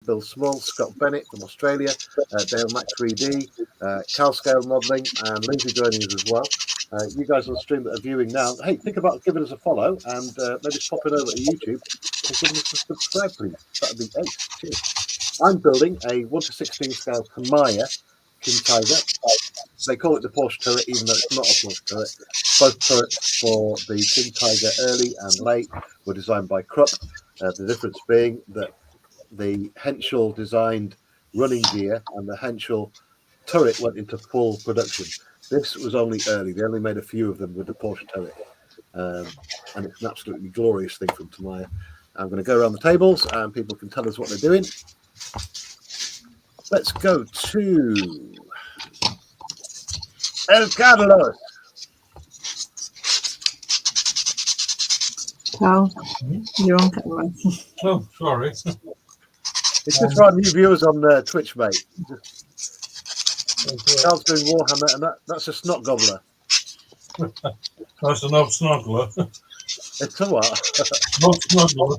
Phil Small, Scott Bennett from Australia, Dale Mac 3D, Cal Scale Modelling, and Lindsay joining us as well. You guys on the stream that are viewing now, hey, think about giving us a follow and maybe popping over to YouTube and giving us a subscribe, please. That'd be ace. Cheers. I'm building a 1:16 scale Tamiya King Tiger. They call it the Porsche turret, even though it's not a Porsche turret. Both turrets for the King Tiger early and late were designed by Krupp. The difference being that the Henschel designed running gear and the Henschel turret went into full production. This was only early. They only made a few of them with the Porsche turret. And it's an absolutely glorious thing from Tamiya. I'm going to go around the tables and people can tell us what they're doing. Let's go to El Carlos. Oh, you're on camera. Oh, sorry. It's just for our new viewers on Twitch, mate. Carl's doing Warhammer, and that's a snot gobbler. That's an snuggler. It's a what? Not snuggler.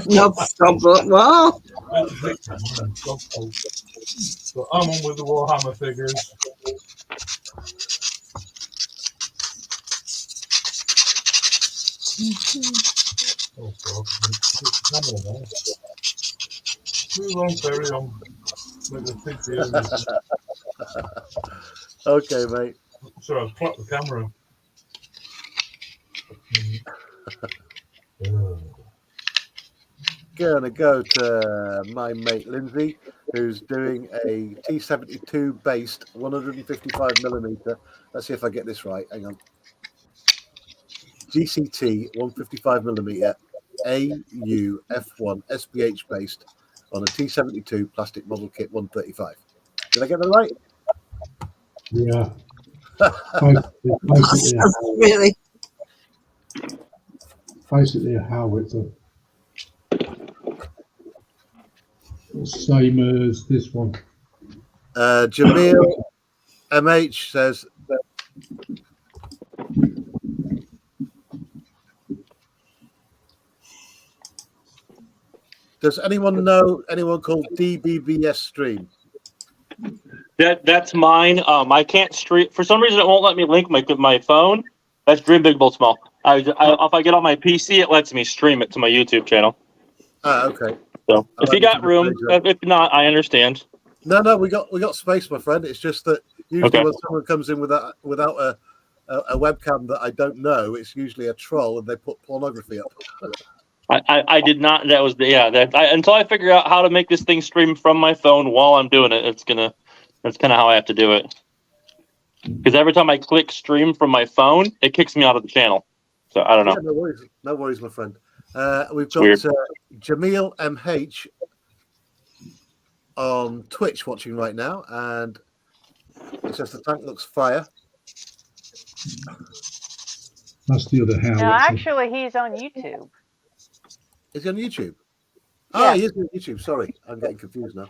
No, stop, what? But I'm on with the Warhammer figures. Oh, God. We won't carry on with the big videos. Okay, mate. Sorry, I've clapped the camera. Gonna go to my mate Lindsay, who's doing a T72 based 155mm. Let's see if I get this right. Hang on. GCT 155mm AU F1 SPH based on a T72 plastic model kit 135. Did I get that right? Yeah. Really? Basically a howitzer. Same as this one. Jamil MH says that does anyone know anyone called DBBS Stream? That's mine. I can't stream for some reason. It won't let me link my phone. That's Dream Big Bold Small. If I get on my PC, it lets me stream it to my YouTube channel. Okay. So if you got room, if not, I understand. No, we got space, my friend. It's just that usually when someone comes in without a webcam that I don't know, it's usually a troll and they put pornography up. I did not. That was until I figure out how to make this thing stream from my phone while I'm doing it. That's kind of how I have to do it. Because every time I click stream from my phone, it kicks me out of the channel. So I don't know. Yeah, no worries, my friend. We've got Jamil MH on Twitch watching right now, and it says the tank looks fire. That's the other howitzer. No, actually, he's on YouTube. Is he on YouTube? Yeah. Ah, he is on YouTube. Sorry, I'm getting confused now.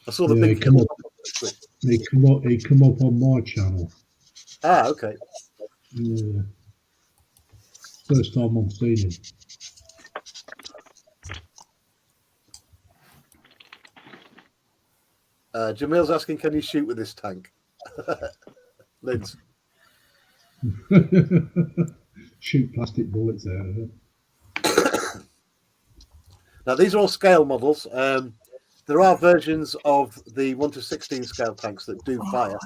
I saw the big. He come up on my channel. Ah, okay. Yeah. First time I've seen him. Jamil's asking, can you shoot with this tank? Lids. Shoot plastic bullets out of it. Now, these are all scale models. There are versions of the 1:16 scale tanks that do fire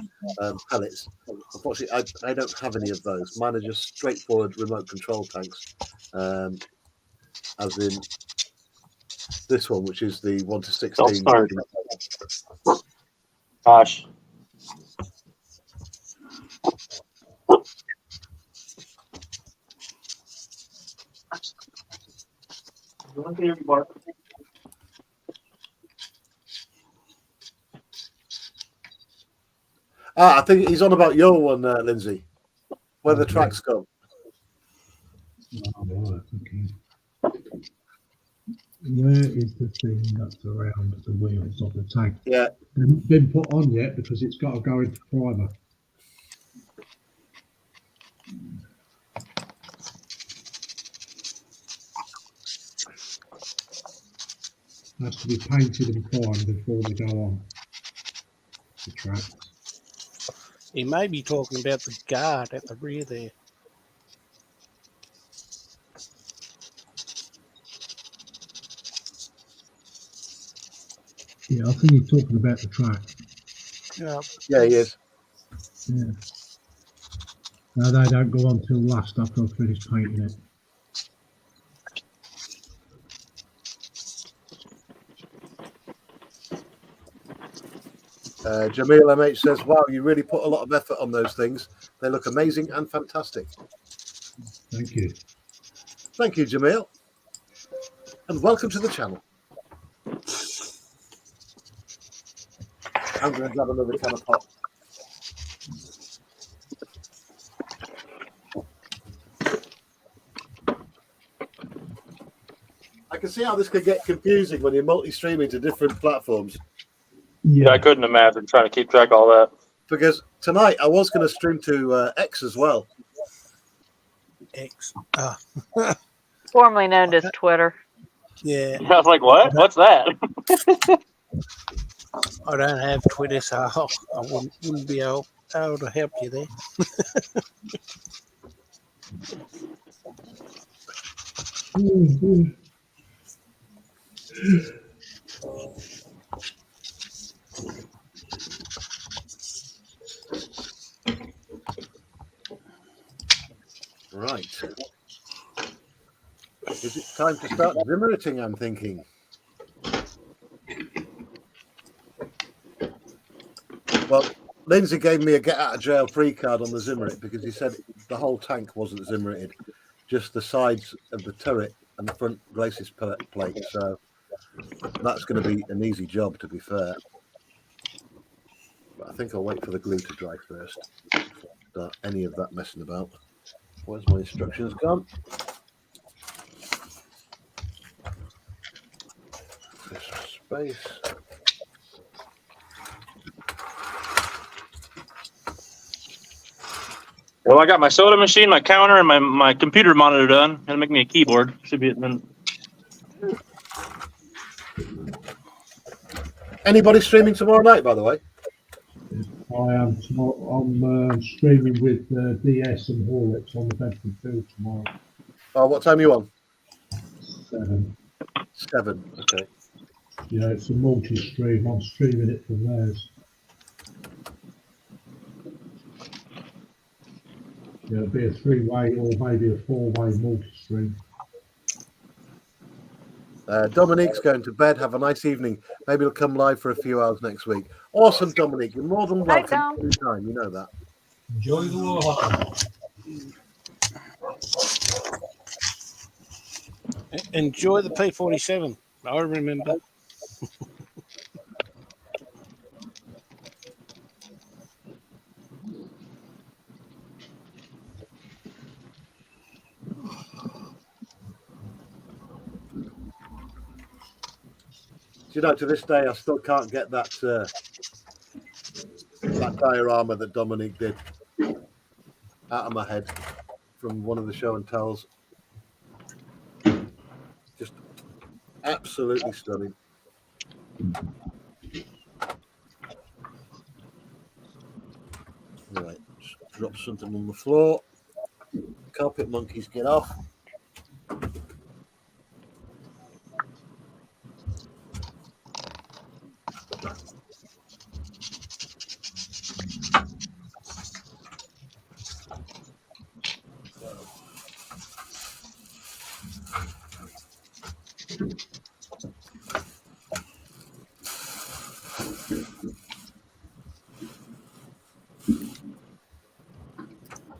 pellets. Unfortunately, I don't have any of those. Mine are just straightforward remote control tanks, as in this one, which is the 1:16. Gosh. I think he's on about your one, Lindsay, where the tracks go. Oh, right, okay. Where is the thing that's around the wheels of the tank? Yeah. It hasn't been put on yet because it's got to go into primer. has to be painted and primed before they go on the track. He may be talking about the guard at the rear there. Yeah, I think he's talking about the track. Yeah, he is. Yeah. No, they don't go on till last after I've finished painting it. Jamil MH says, wow, you really put a lot of effort on those things. They look amazing and fantastic. Thank you. Thank you, Jamil. And welcome to the channel. I'm going to grab another can of pop. I can see how this could get confusing when you're multi-streaming to different platforms. Yeah, I couldn't imagine trying to keep track of all that. Because tonight I was going to stream to X as well. X. Formerly known as Twitter. Yeah, I was like, what? What's that? I don't have Twitter, so I wouldn't be able to help you there. Right. Is it time to start zimmerating, I'm thinking? Well, Lindsay gave me a get out of jail free card on the Zimmerit because he said the whole tank wasn't Zimmerated, just the sides of the turret and the front glacis plate. So that's going to be an easy job, to be fair. But I think I'll wait for the glue to dry first. Start any of that messing about. Where's my instructions gone? This space. Well, I got my soda machine, my counter, and my computer monitor done. Gonna make me a keyboard. Should be then. Anybody streaming tomorrow night, by the way? I am tomorrow. I'm streaming with DS and Horlicks on the Bedford Field tomorrow. Oh, what time are you on? 7. 7. Okay. Yeah, it's a multi-stream. I'm streaming it from theirs. Yeah, it'll be a 3-way or maybe a 4-way multi-stream. Dominique's going to bed. Have a nice evening. Maybe he'll come live for a few hours next week. Awesome, Dominique. You're more than Night, welcome Dom. anytime. You know that. Enjoy the water. Enjoy the P47. I remember. You know, to this day, I still can't get that that diorama that Dominique did out of my head from one of the show and tells. Just absolutely stunning. Right, just drop something on the floor. Carpet monkeys, get off.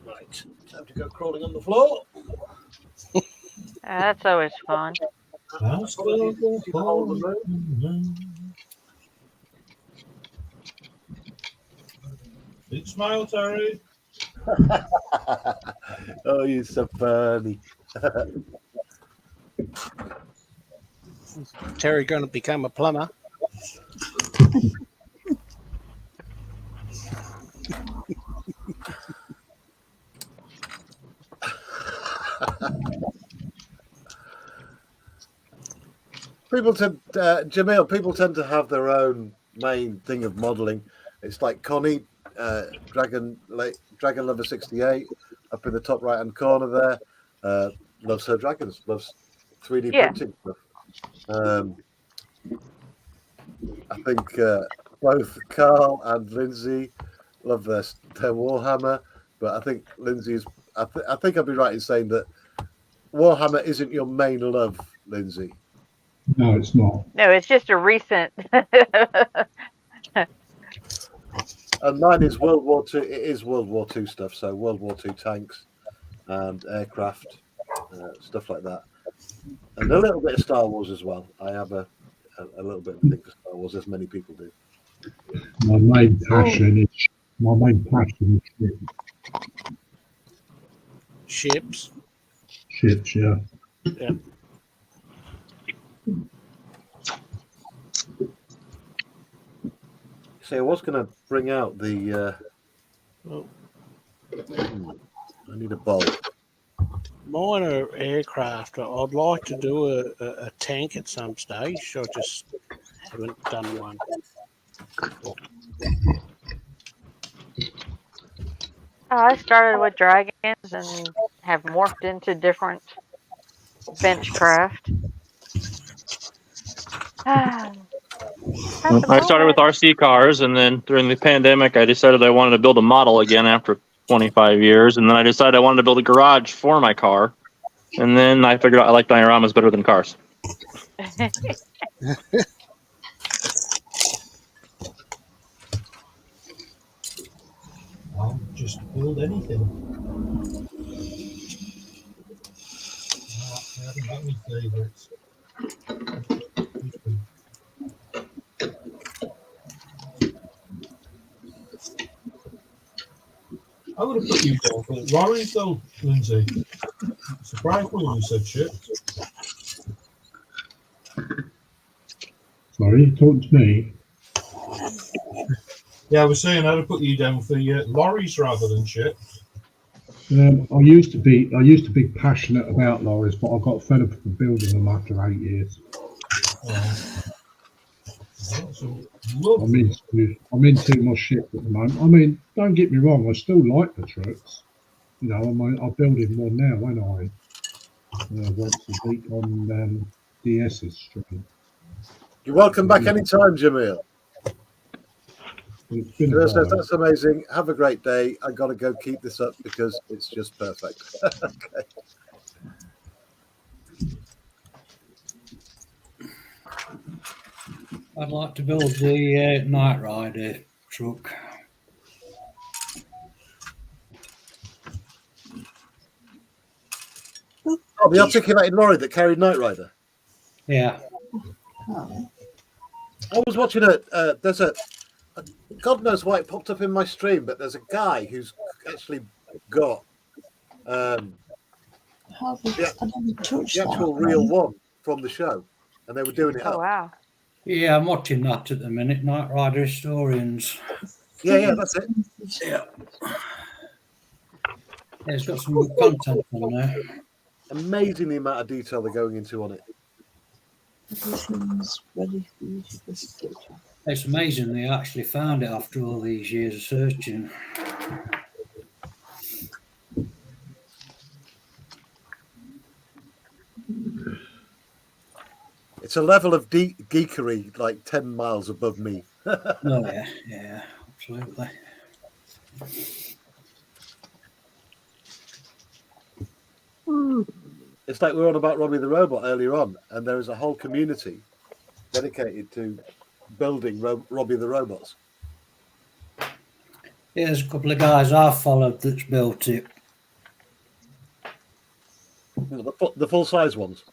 Right, time to go crawling on the floor. That's always fun. Big smile, Terry. Oh, you're so funny. Terry going to become a plumber. People tend, Jamil, people tend to have their own main thing of modelling. It's like Connie, Dragon Lover 68, up in the top right hand corner there. Loves her dragons, loves 3D Yeah. printing stuff. I think both Carl and Lindsay love their Warhammer, but I think Lindsay's. I think I'd be right in saying that Warhammer isn't your main love, Lindsay. No, it's not. No, it's just a recent. And mine is World War II. It is World War II stuff, so World War II tanks and aircraft, stuff like that, and a little bit of Star Wars as well. I have a little bit of a thing for Star Wars, as many people do. My main passion is Ships. ships. Yeah. Yeah. See, I was going to bring out the. Oh. I need a bowl. Mine are aircraft. I'd like to do a tank at some stage. I just haven't done one. I started with dragons and have morphed into different benchcraft. I started with RC cars, and then during the pandemic, I decided I wanted to build a model again after 25 years, and then I decided I wanted to build a garage for my car, and then I figured out I like dioramas better than cars. I'll just build anything. I haven't got any favourites. I would have put you down for it. Rory, though, Lindsay. Surprised when you said shit. Sorry, you talking to me? Yeah, I was saying I'd have put you down for lorries rather than shit. I used to be passionate about lorries, but I got fed up with building them after 8 years. I'm into my shit at the moment. I mean, don't get me wrong, I still like the trucks. You know, I'm building one now, when I once a week on DS's stream. You're welcome back anytime, Jamil. It's been a while. That's amazing. Have a great day. I got to go keep this up because it's just perfect. Okay. I'd like to build the Night Rider truck. Oh, the articulated lorry that carried Knight Rider. Yeah. I was watching there's a God knows why it popped up in my stream, but there's a guy who's actually got the actual real one from the show, and they were doing it Oh, up. wow. Yeah, I'm watching that at the minute, Night Rider Historians. Yeah, that's it. Yeah. Yeah, it's got some good content on there. Amazing the amount of detail they're going into on it. Everything's ready for you to just do. It's amazing they actually found it after all these years of searching. It's a level of geekery like 10 miles above me. Oh, yeah, absolutely. It's like we were on about Robbie the Robot earlier on, and there is a whole community dedicated to building Robbie the Robots. Yeah, there's a couple of guys I've followed that's built it. The full-size ones.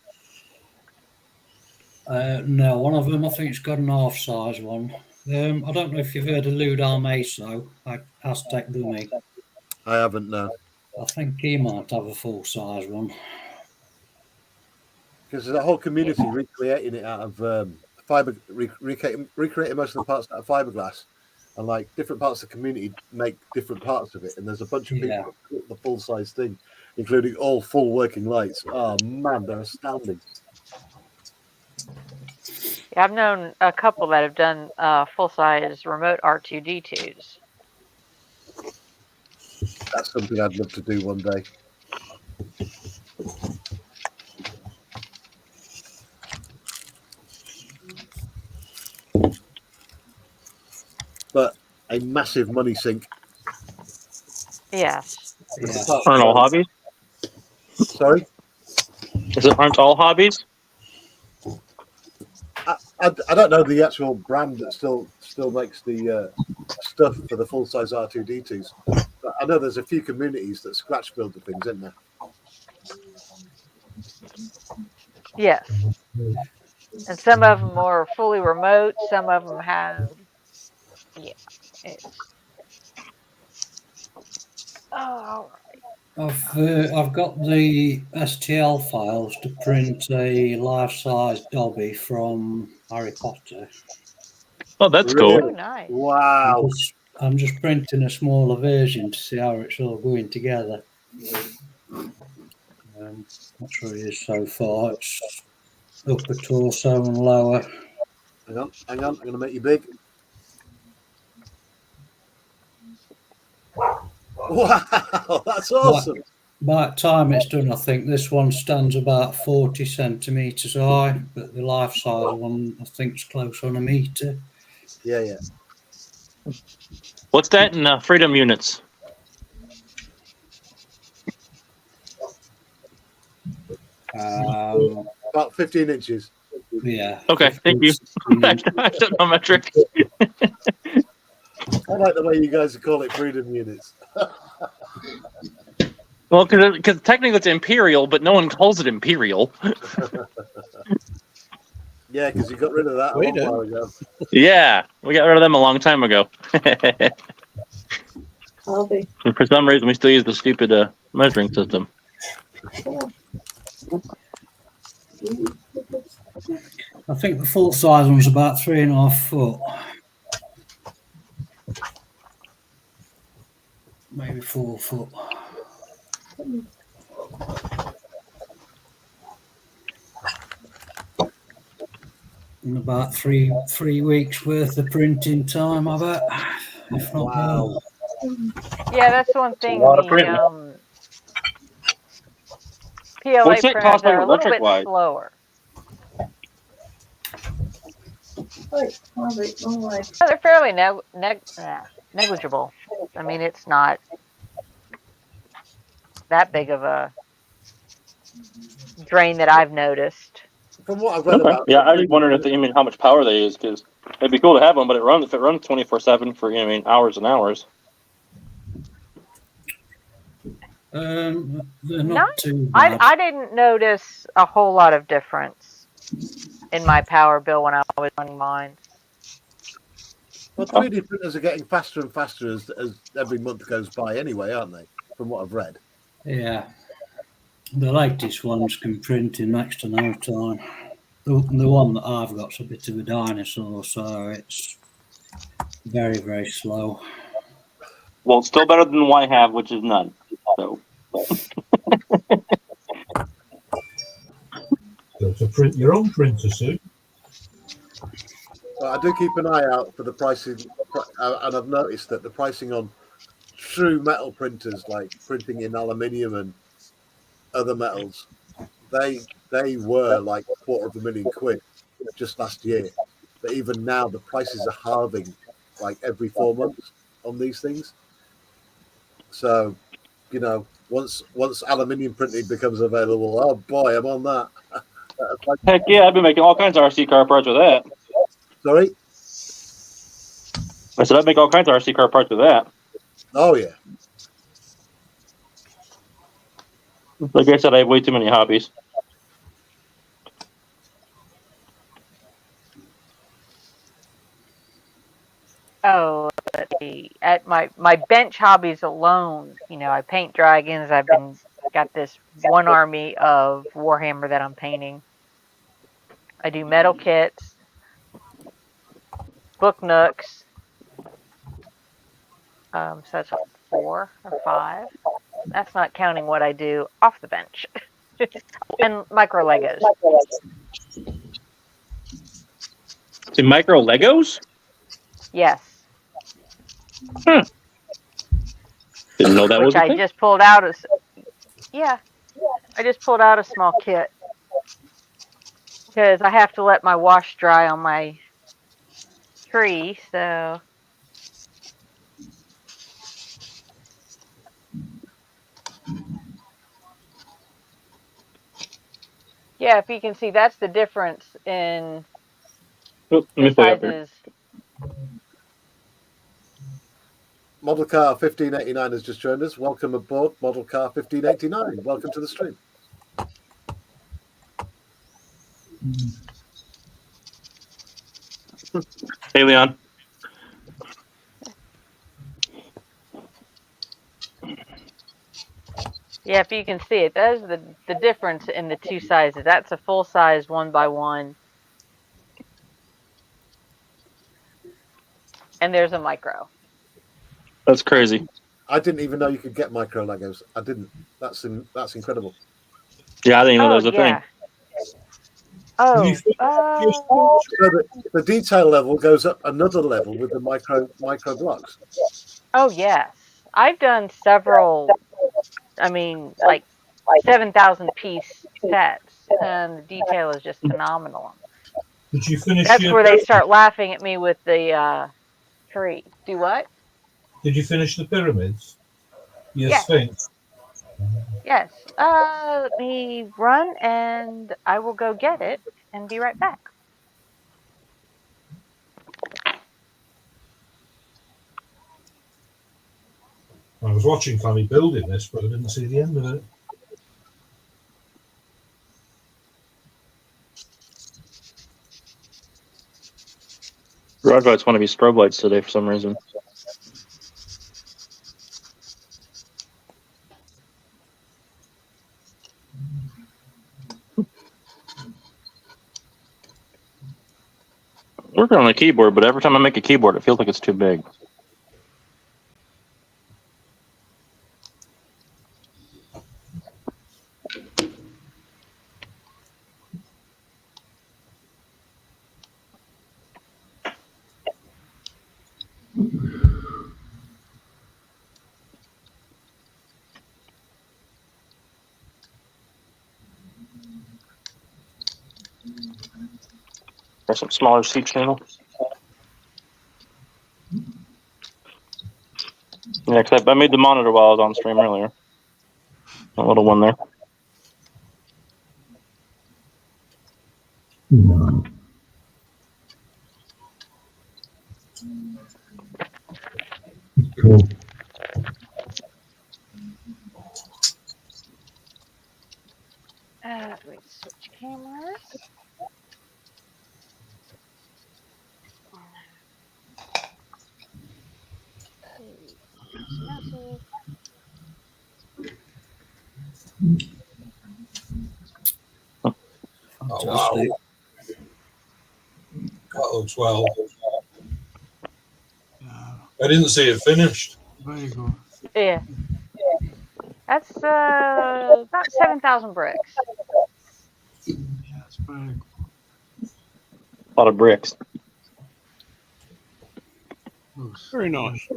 No, one of them I think's got an half-size one. I don't know if you've heard of Lou Dalmaso, like Aztec Dummy. I haven't, no. I think he might have a full-size one. Because there's a whole community recreating it out of recreating most of the parts out of fiberglass, and like different parts of the community make different parts of it. And there's a bunch of people that built the full-size thing, including all full working lights. Oh man, they're astounding. I've known a couple that have done full-size remote R2D2s. That's something I'd love to do one day. But a massive money sink. Yes. Yeah. Aren't all hobbies? Sorry? Aren't all hobbies? I don't know the actual brand that still makes the stuff for the full-size R2D2s. But I know there's a few communities that scratch build the things, isn't there? Yes. And some of them are fully remote. Some of them have. Yeah. It's. Oh. I've got the STL files to print a life-size Dobby from Harry Potter. Oh, that's Really? Oh, cool. nice. Wow. I'm just printing a smaller version to see how it's all going together. That's what it is so far. It's upper torso and lower. Hang on. I'm going to make you big. Wow, that's awesome. By the time it's done, I think this one stands about 40 centimetres high, but the life-size one, I think, is close on a metre. Yeah. What's that in freedom units? About 15 inches. Yeah. Okay, thank you. I don't know metric. I like the way you guys call it freedom units. Well, because technically it's imperial, but no one calls it imperial. Yeah, because you got rid of that a We long do. while ago. Yeah, we got rid of them a long time ago. Harvey. And for some reason, we still use the stupid measuring system. I think the full-size one's about 3.5 foot. Maybe 4 foot. And about three weeks worth of printing time, I bet. If not more. Yeah, that's one thing. lot of The printing. PLA What's it printers cost, like, are a little bit electric-wise? slower. Wait, Harvey, wrong way. They're fairly negligible. I mean, it's not that big of a drain that I've noticed. From what I've read Okay. about, Yeah, I just wondered if how much power they use, because it'd be cool to have them, but if it runs 24/7 for hours and hours. They're not too bad. I didn't notice a whole lot of difference in my power bill when I was running mine. well, 3D printers are getting faster and faster as every month goes by anyway, aren't they? From what I've read. Yeah. The latest ones can print in next to no time. The one that I've got's a bit of a dinosaur, so it's very, very slow. Well, it's still better than what I have, which is none. So. So to print your own printer, Sue. Well, I do keep an eye out for the pricing, and I've noticed that the pricing on true metal printers, like printing in aluminium and other metals, they were like £250,000 just last year. But even now, the prices are halving, like every 4 months on these things. So, once aluminium printing becomes available, oh boy, I'm on that. Heck yeah, I've been making all kinds of RC car parts with that. Sorry? I said I'd make all kinds of RC car parts with that. Oh yeah. Like I said, I have way too many hobbies. Oh, let's see. At my bench hobbies alone, I paint dragons. Got this one army of Warhammer that I'm painting. I do metal kits, book nooks. So that's 4 or 5. That's not counting what I do off the bench. And micro Legos. The micro Legos? Yes. Didn't know that was Which a I thing. just pulled out as yeah. I just pulled out a small kit because I have to let my wash dry on my tree. So yeah, if you can see, that's the difference in Oop, let the me pull you up here. sizes. Model Car 1589 has just joined us. Welcome aboard, Model Car 1589. Welcome to the stream. Hey, Leon. Yeah, if you can see it, that is the difference in the two sizes. That's a full size 1x1, and there's a micro. That's crazy. I didn't even know you could get micro Legos. I didn't. That's incredible. Yeah, I didn't even know Oh that was a yeah. thing. Oh. So the detail level goes up another level with the micro blocks. Oh yes. I've done several. I mean, like 7,000 piece sets, and the detail is just phenomenal. Did you finish That's your where they pyramid? start laughing at me with the tree. Do what? Did you finish the pyramids? Your Yes. Sphinx? Yes. Let me run, and I will go get it and be right back. I was watching Fanny building this, but I didn't see the end of it. Garage lights want to be strobe lights today for some reason. Working on the keyboard, but every time I make a keyboard, it feels like it's too big. Or some smaller seat channel. Yeah, because I made the monitor while I was on stream earlier. A little one there. Cool. Let me switch cameras. Message. Fantastic. That looks well. Yeah, I didn't see it finished. very good. Yeah. That's about 7,000 bricks. Yeah, it's very good. A lot of bricks. Looks Very nice.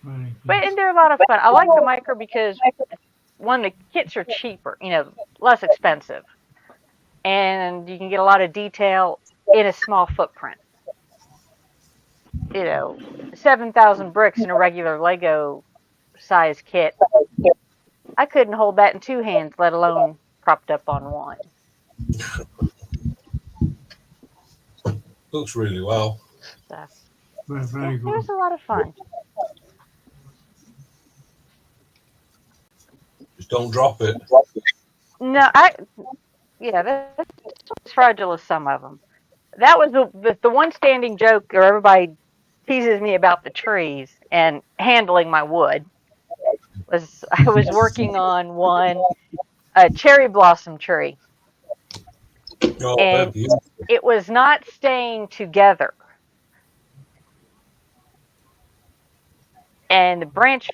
very But good. and they're a lot of fun. I like the micro because one, the kits are cheaper, less expensive, and you can get a lot of detail in a small footprint. 7,000 bricks in a regular Lego size kit. I couldn't hold that in two hands, let alone propped up on one. Looks really well. So Very it good. was a lot of fun. Just don't drop it. No, that's as fragile as some of them. That was the one standing joke, or everybody teases me about the trees and handling my wood. I was working on a cherry blossom tree, Oh, they're and beautiful. it was not staying together. And the branch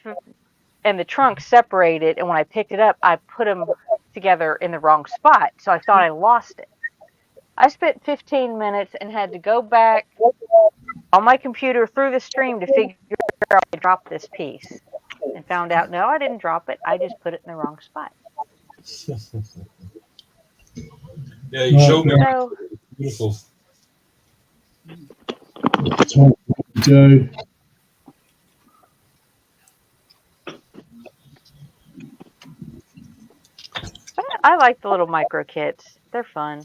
and the trunk separated, and when I picked it up, I put them together in the wrong spot, so I thought I lost it. I spent 15 minutes and had to go back on my computer through the stream to figure out I dropped this piece, and found out no, I didn't drop it. I just put it in the wrong spot. Yeah, you showed me. So Beautiful. Time to do. I like the little micro kits. They're fun.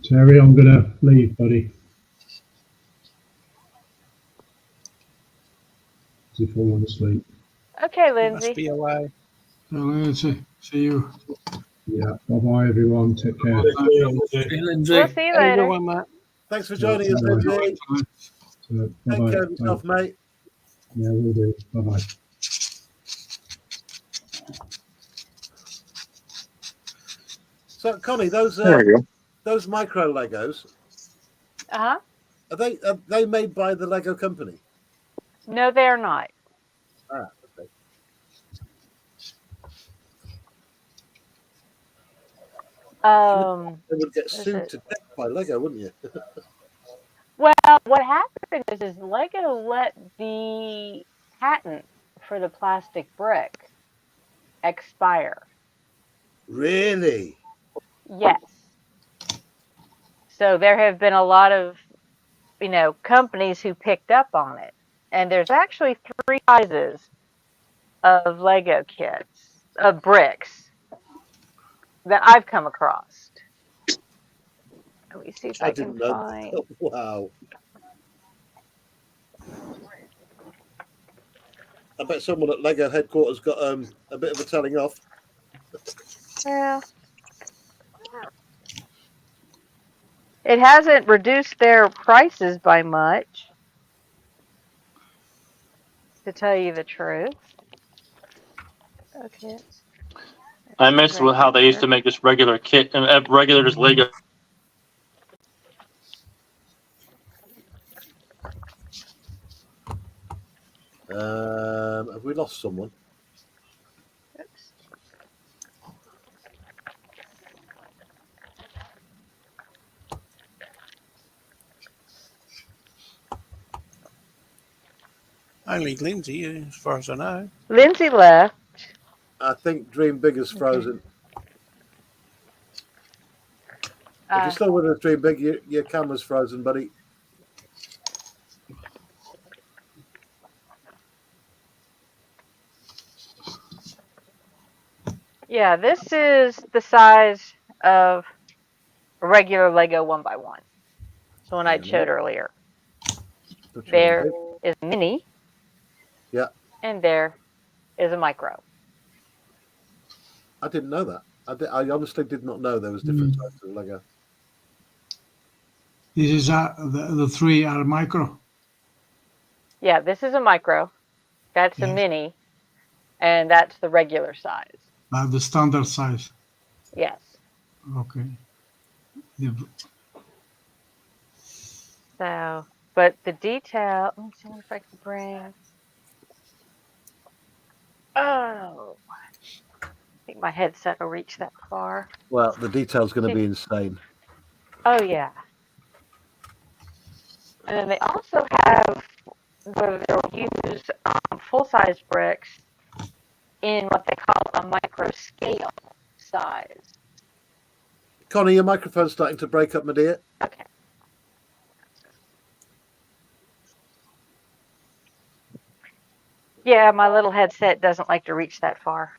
Terry, I'm gonna leave, buddy. As if I want to sleep. Okay, Must Lindsay. be away. Lindsay, see you. Yeah. Bye bye, everyone. Take care. Hey, Lindsay. We'll see you Have a good later. one, Matt. Thanks for joining us, Bye. Lindsay. So, Take bye-bye. care of yourself, mate. Yeah, we'll do. Bye bye. So, Connie, those There you go. those micro Legos, Uh huh. are they made by the Lego company? No, they're not. Ah, okay. They would get Is sued it- to death by Lego, wouldn't you? Well, what happened is Lego let the patent for the plastic brick expire. Really? Yes. So there have been a lot of, companies who picked up on it. And there's actually 3 sizes of Lego kits, of bricks, that I've come across. Let me see if I can didn't know. find. Wow. I bet someone at Lego headquarters got a bit of a telling off. Yeah. It hasn't reduced their prices by much, to tell you the truth. Okay. I miss how they used to make this regular kit and regular just Lego. Have we lost someone? Oops. Only Lindsay, as far as I know. Lindsay left. I think Dream Big is frozen. If you're still with us, Dream Big, your camera's frozen, buddy. Yeah, this is the size of a regular Lego 1x1. The one I showed earlier. There is a mini. Yeah. And there is a micro. I didn't know that. I honestly did not know there was different types of Lego. This is the 3 are micro. Yeah, this is a micro. That's a mini. And that's the regular size. The standard size. Yes. Okay. So, but the detail, let me see if I can bring. Oh, I think my headset will reach that far. Well, the detail's going to be insane. Oh, yeah. And then they also have where they'll use full-size bricks in what they call a micro scale size. Connie, your microphone's starting to break up, my dear. Okay. Yeah, my little headset doesn't like to reach that far.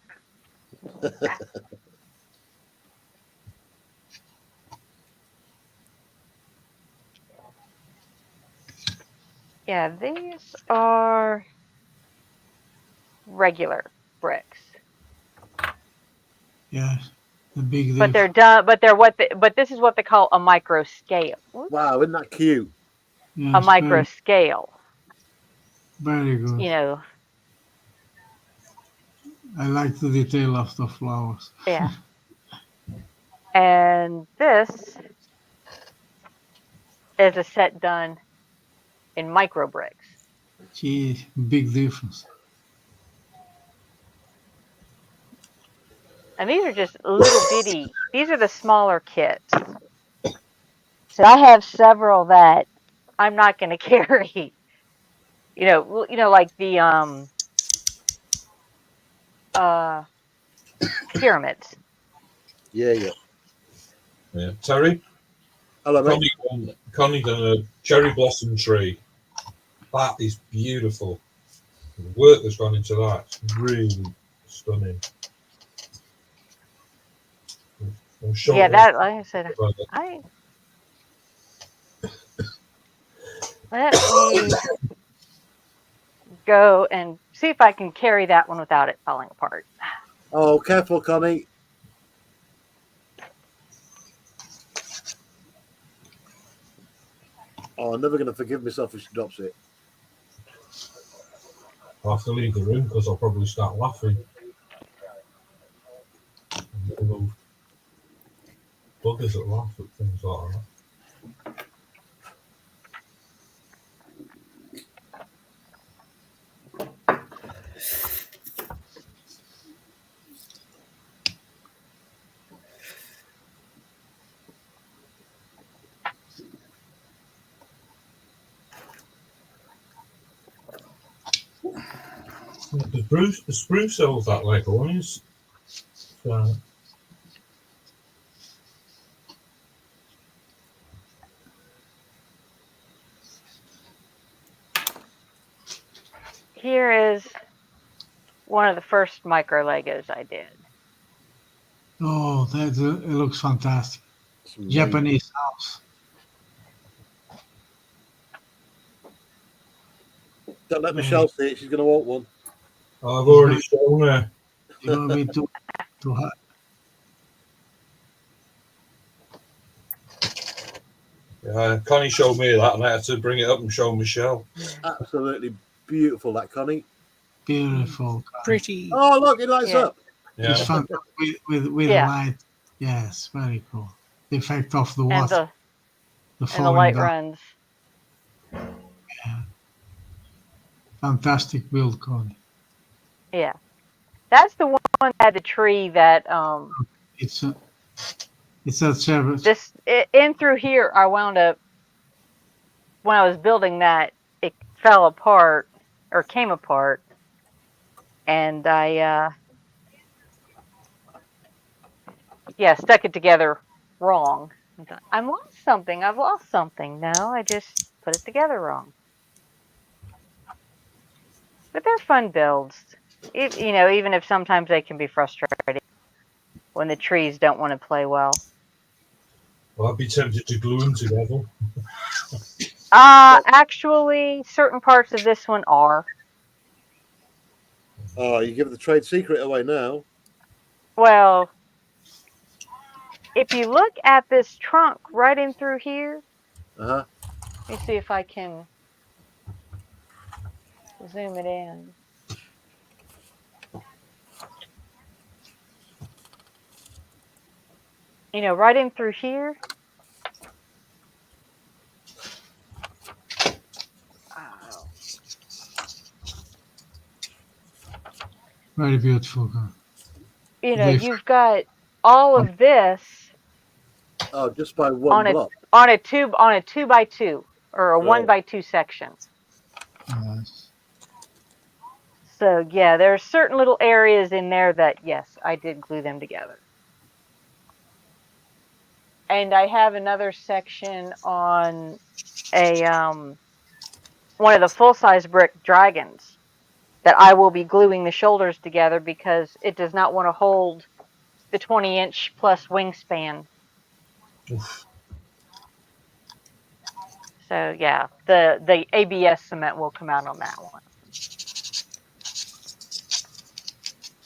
Yeah, these are regular bricks. Yeah, the big. But they're done. But they're but this is what they call a micro scale. Wow, isn't that cute? Yeah, a micro scale. Very good. You know. I like the detail of the flowers. Yeah. And this is a set done in micro bricks. Gee, big difference. And these are just little bitty. These are the smaller kits. So I have several that I'm not going to carry. Like the pyramids. Yeah. Yeah. Terry, Hello, mate. Connie done a cherry blossom tree. That is beautiful. The work that's gone into that is really stunning. I'm sure. Yeah, that, like I said, let me go and see if I can carry that one without it falling apart. Oh, careful, Connie. Oh, I'm never going to forgive myself if she drops it. I'll have to leave the room because I'll probably start laughing. Little buggers that laugh at things like that. The spruce sells that like always. So, Here is one of the first micro Legos I did. Oh, it looks fantastic. Japanese house. Don't let Michelle see it. She's going to want one. I've already shown her. It's going to be too hot. Yeah, Connie showed me that, and I had to bring it up and show Michelle. Absolutely beautiful, that Connie. Beautiful. Pretty. Oh, look, it lights up. Yeah. It's fantastic with light. Yes, very cool. The effect of the water. And the light down. runs. Yeah. Fantastic build, Connie. Yeah. That's the one that had the tree that It's that service. In through here I wound up when I was building that, it fell apart or came apart, and I stuck it together wrong. I've lost something. No, I just put it together wrong. But they're fun builds. Even if sometimes they can be frustrating when the trees don't want to play well. Well, I'd be tempted to glue them together. Actually, certain parts of this one are. Oh, you give the trade secret away now. Well, if you look at this trunk right in through here, let me see if I can zoom it in. Right in through here. Very beautiful. You've got all of this. Oh, just by one block. On a 2x2 or a 1x2 section. Yes. So yeah, there are certain little areas in there that yes, I did glue them together. And I have another section on a one of the full-size brick dragons that I will be gluing the shoulders together because it does not want to hold the 20-inch plus wingspan. Oof. So yeah, the ABS cement will come out on that one.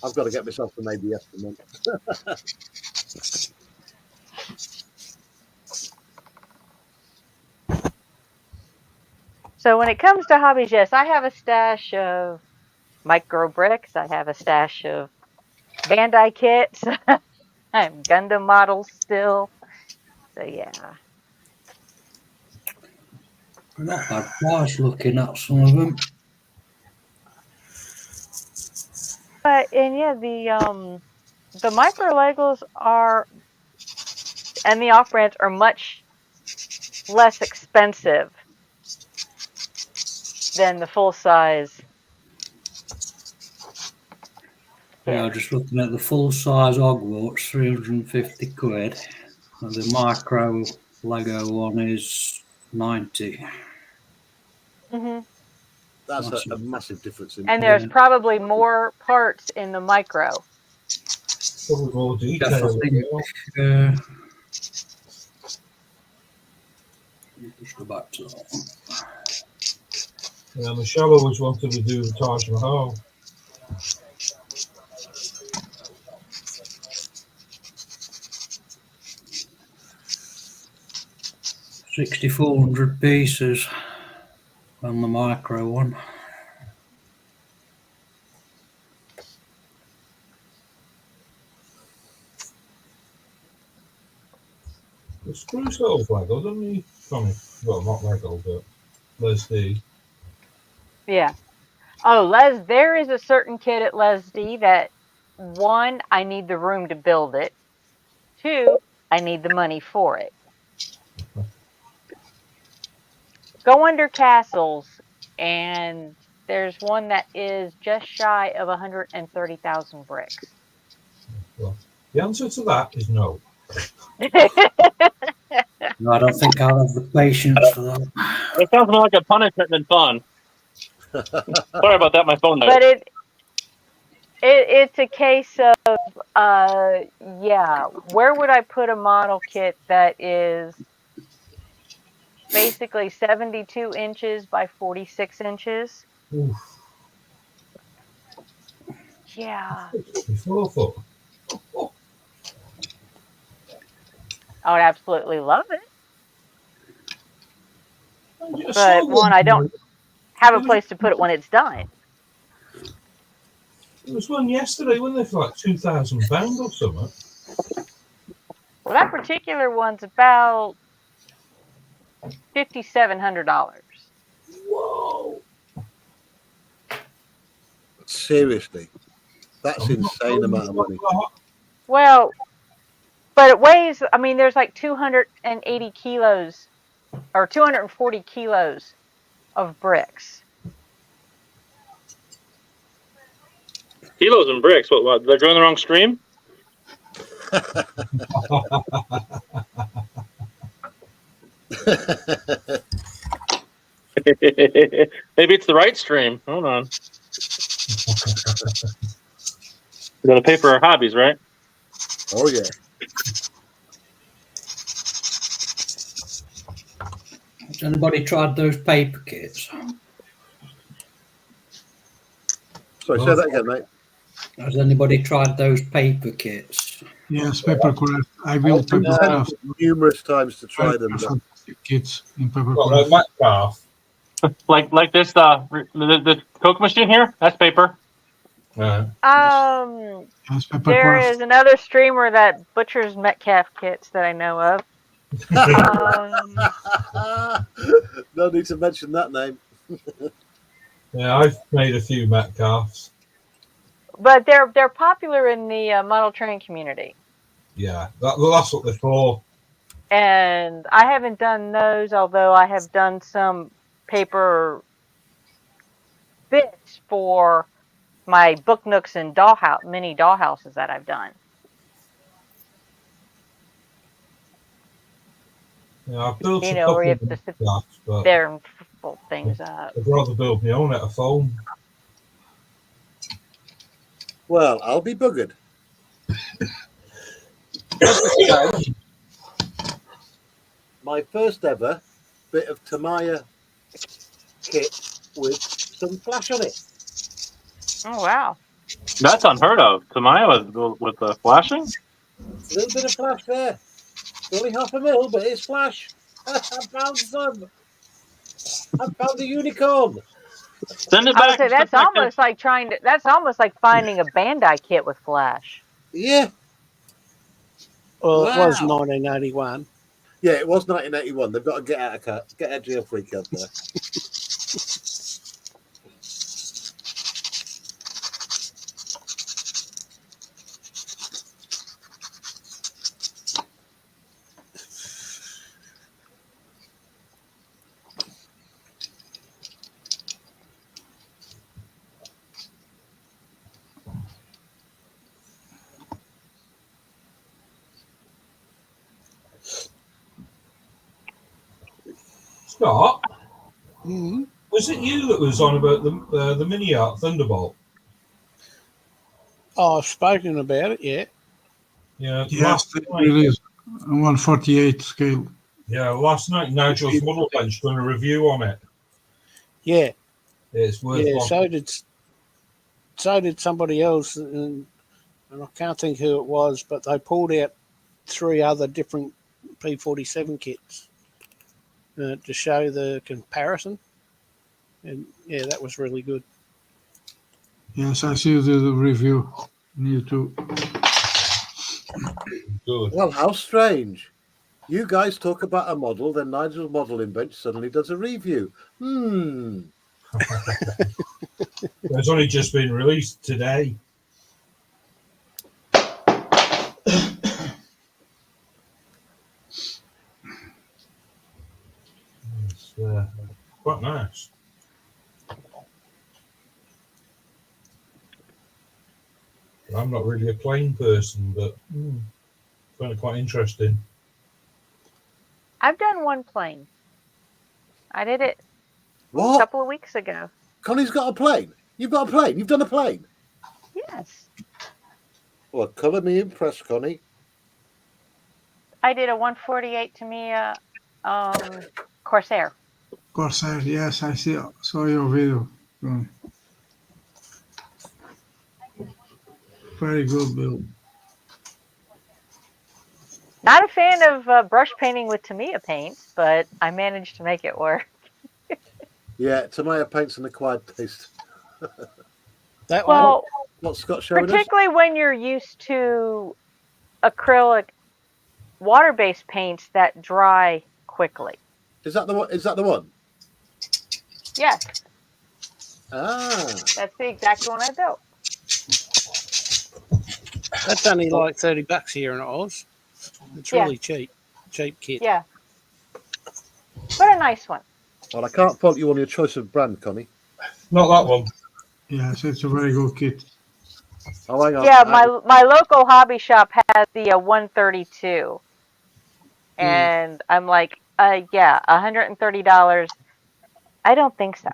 I've got to get myself some ABS cement. So when it comes to hobbies, yes, I have a stash of micro bricks. I have a stash of Bandai kits. I have Gundam models still. So yeah. Not bad price looking at some of them. the micro Legos are, and the off-brands are much less expensive than the full-size. Yeah, just looking at the full-size Hogwarts, 350 quid. And the micro Lego one is 90. Mm-hmm. That's a massive difference. And there's probably more parts in the micro. Probably more detail. I think, let's go back to that one. Yeah, Michelle always wanted to do the Taj Mahal. $6,400 pieces on the micro one. The screw sort Lego, doesn't he? Tommy, well, not Lego, but Leslie. Yeah. Oh, there is a certain kit at Leslie that, one, I need the room to build it. Two, I need the money for it. Go under castles, and there's one that is just shy of 130,000 bricks. Well, the answer to that is no. No, I don't think I'll have the patience for that. It sounds more like a punishment than fun. Sorry about that. My phone died. But it's a case of yeah. Where would I put a model kit that is basically 72 inches by 46 inches? Oof. Yeah. 4 foot. I would absolutely love it. But one, I don't have a place to put it when it's done. There was one yesterday, wasn't there, for like £2,000 or something? Well, that particular one's about $5,700. Whoa! Seriously, that's insane amount of money. Well, but it weighs, I mean, there's like 280 kilos or 240 kilos of bricks. Kilos and bricks. What? They're going the wrong stream? Maybe it's the right stream. Hold on. We gotta pay for our hobbies, right? Oh yeah. Has anybody tried those paper kits? Sorry, say that again, mate. Has anybody tried those paper kits? Yes, papercraft. I will I've been papercraft. numerous times to try them. But Fantastic kits in Well, papercraft. like Metcalf. like this the Coke machine here. That's paper. Yes, There papercraft. is another streamer that butchers Metcalf kits that I know of. No need to mention that name. Yeah, I've made a few Metcalfs. But they're popular in the model train community. Yeah, that's what they're for. And I haven't done those, although I have done some paper bits for my book nooks and mini dollhouses that I've done. Yeah, I've built You a know, couple where you of have to sit Metcalfs, but there and fold things up. I'd rather build my own at a phone. Well, I'll be buggered. My first ever bit of Tamiya kit with some flash on it. Oh wow! That's unheard of. Tamiya with the flashing. A little bit of flash there. Only half a mil, but it's flash. I found some. I found a unicorn. Send it I would back. say that's almost like that's almost like finding a Bandai kit with flash. Yeah. Well, Wow. it was 1981. Yeah, it was 1981. They've got to get out of jail free card there. Scott, Mm-hmm. was it you that was on about the mini art Thunderbolt? Oh, I've spoken about it, yeah. Yeah, Yes, last they night. released a 148 scale. Yeah, last night Nigel's Model Bench done a review on it. Yeah, It's worth yeah. watching. So did somebody else, and I can't think who it was, but they pulled out 3 other different P47 kits to show the comparison. And yeah, that was really good. Yes, I see the review on YouTube. Good. Well, how strange. You guys talk about a model, then Nigel's modelling bench suddenly does a review. It's only just been released today. It's quite nice. I'm not really a plane person, but find it quite interesting. I've done one plane. I did it a What? couple of weeks ago. Connie's got a plane. You've got a plane. You've done a plane. Yes. Well, colour me impressed, Connie. I did a 148 Tamiya Corsair. Corsair, yes, I saw your video. Very good build. Not a fan of brush painting with Tamiya paints, but I managed to make it work. Yeah, Tamiya paint's an acquired taste. That Well, What's Scott showing us? particularly when you're used to acrylic water-based paints that dry quickly. Is that the one? Is that the one? Yes, Ah, that's the exact one I built. That's only like $30 here in Oz. It's Yeah. really cheap kit. Yeah. But a nice one. well, I can't fault you on your choice of brand, Connie. Not that one. Yes, it's a very good kit. Oh, hang on. Yeah, my local hobby shop has the 132. And I'm like, yeah, $130. I don't think so.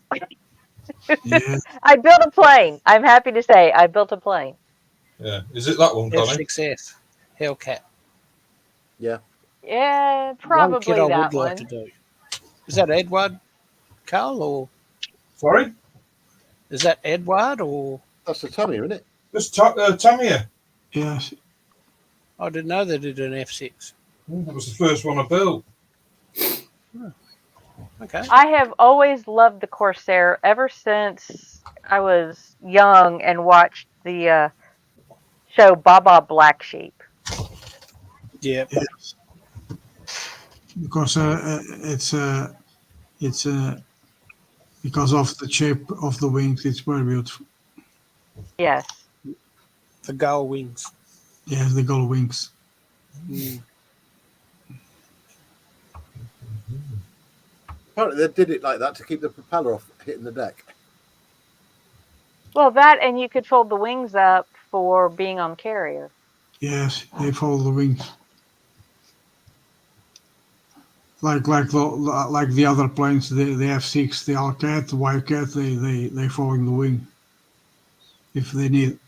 Yeah. I built a plane. I'm happy to say I built a plane. Yeah. Is it that one, Connie? F6F Hellcat. Yeah, One probably kit I that would like one. to do. Is that Edward, Carl, or Sorry? is that Edward or? That's the Tamiya, isn't it? It's Tamiya. Yes. I didn't know they did an F6. That was the first one I built. Okay. I have always loved the Corsair ever since I was young and watched the show Baba Black Sheep. Yeah. Yes. Because it's because of the shape of the wings, it's very beautiful. Yes. The gull wings. Yes, the gull wings. Apparently, they did it like that to keep the propeller off hitting the deck. Well, that and you could fold the wings up for being on carrier. Yes, they follow the wings. Like the other planes, the F6, the Hellcat, the Wildcat, they following the wing if they need.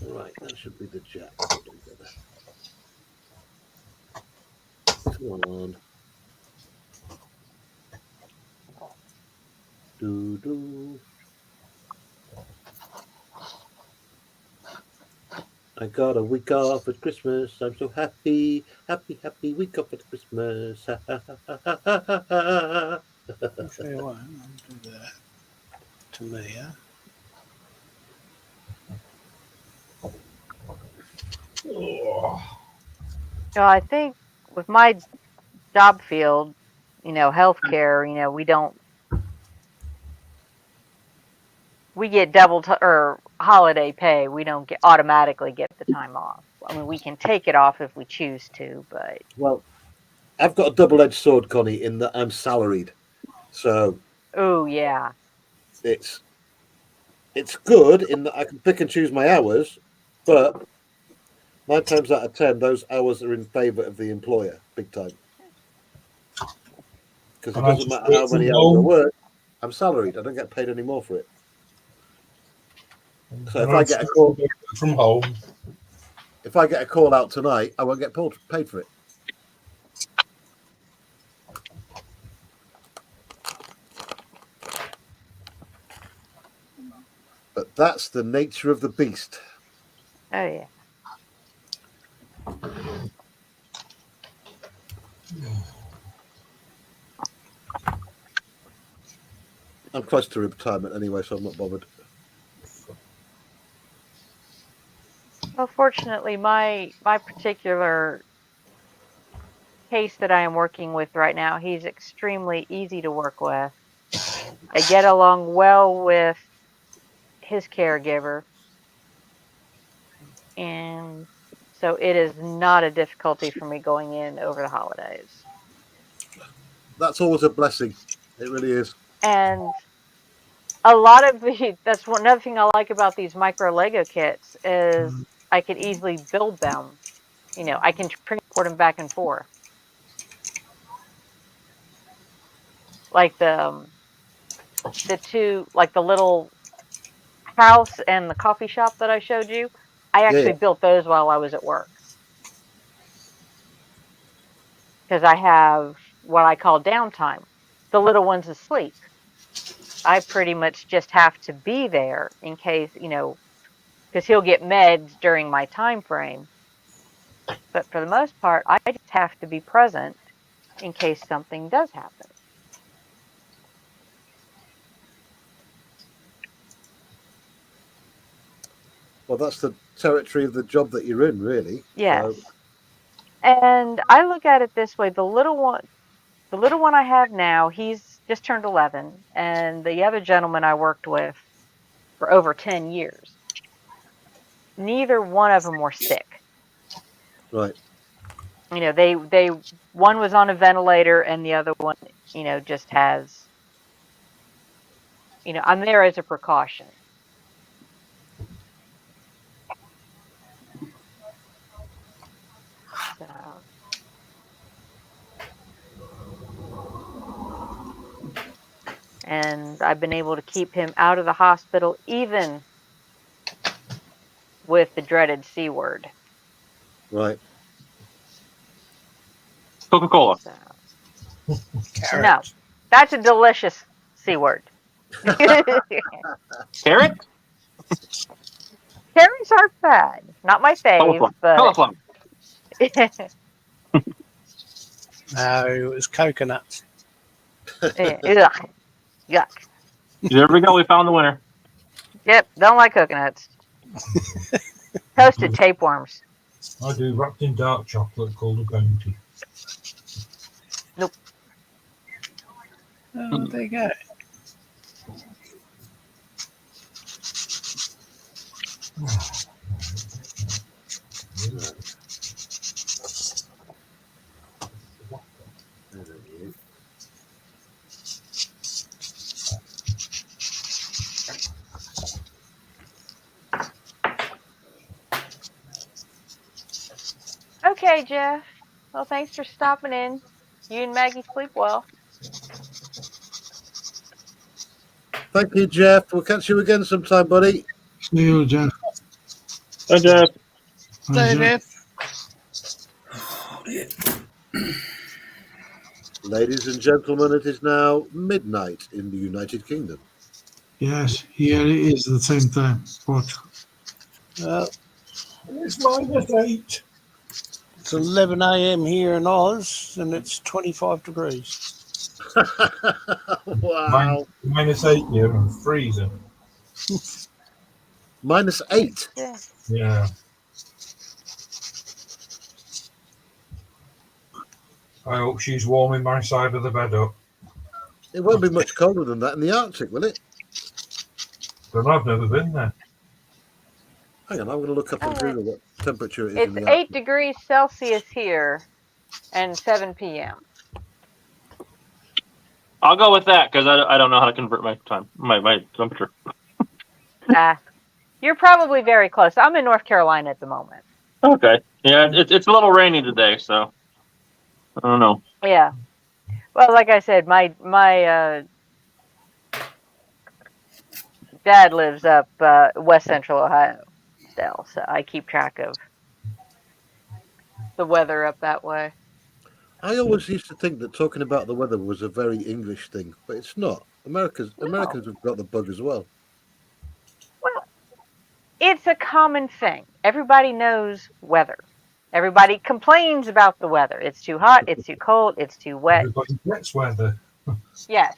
Right, that should be the jack. Come on. Do. I got a week off at Christmas. I'm so happy, happy, happy week off at Christmas. Ha, ha, ha, ha, ha, ha, ha. I'll show you what. I'll do that to me, yeah. So I think with my job field, healthcare, we get double or holiday pay. We don't automatically get the time off. I mean, we can take it off if we choose to, but Well, I've got a double-edged sword, Connie, in that I'm salaried. So oh yeah, it's it's good in that I can pick and choose my hours, but 9 times out of 10, those hours are in favour of the employer, big time. Because it And I doesn't just matter how work from many hours I home. work, I'm salaried. I don't get paid any more for it. So if And I I get a just call, work from home. if I get a call out tonight, I won't get paid for it. But that's the nature of the beast. Oh yeah. I'm close to retirement anyway, so I'm not bothered. Well, fortunately, my particular case that I am working with right now, he's extremely easy to work with. I get along well with his caregiver, and so it is not a difficulty for me going in over the holidays. That's always a blessing. It really is. And a lot of that's another thing I like about these micro Lego kits is I could easily build them. You know, I can transport them back and forth. Like the two, like the little house and the coffee shop that I showed you, I Yeah, actually built those while I was at work because I have what I call downtime. The little one's asleep. I pretty much just have to be there in case, because he'll get meds during my time frame. But for the most part, I just have to be present in case something does happen. Well, that's the territory of the job that you're in, really. Yes. So, And I look at it this way, the little one I have now, he's just turned 11, and the other gentleman I worked with for over 10 years, neither one of them were sick. right. They one was on a ventilator and the other one, just has, I'm there as a precaution. So, and I've been able to keep him out of the hospital even with the dreaded C word. Right. Coca-Cola. So, no, Carrot. that's a delicious C word. Carrot? Carrots are bad. Not my fave, Cauliflower. but Cauliflower. No, it was coconuts. ugh, yuck. There we go. We found the winner. Yep, don't like coconuts. Toasted tapeworms. I do wrapped in dark chocolate called a bounty. Nope. Oh, there you go. Okay, Jeff. Well, thanks for stopping in. You and Maggie sleep well. Thank you, Jeff. We'll catch you again sometime, buddy. See you, Jeff. Hi, Jeff. Hi, Stay there. Ladies and gentlemen, it is now midnight in the United Kingdom. Yes, here it is the same time. Portugal. It's -8. It's 11 a.m. here in Oz, and it's 25 degrees. Wow. -8 here and freezing. -8. Yeah. Yeah. I hope she's warming my side of the bed up. It won't be much colder than that in the Arctic, will it? But I've never been there. Hang on, I'm going to look up on Google what temperature it is in It's the 8 Arctic. degrees Celsius here and 7 p.m. I'll go with that because I don't know how to convert my time, my temperature. You're probably very close. I'm in North Carolina at the moment. Okay. Yeah, it's a little rainy today, so I don't know. Yeah. Well, like I said, my dad lives up West Central Ohio still, so I keep track of the weather up that way. I always used to think that talking about the weather was a very English thing, but it's not. Americans have got the bug as well. Well, it's a common thing. Everybody knows weather. Everybody complains about the weather. It's too hot, it's too cold, it's too wet. Everybody gets weather. Yes.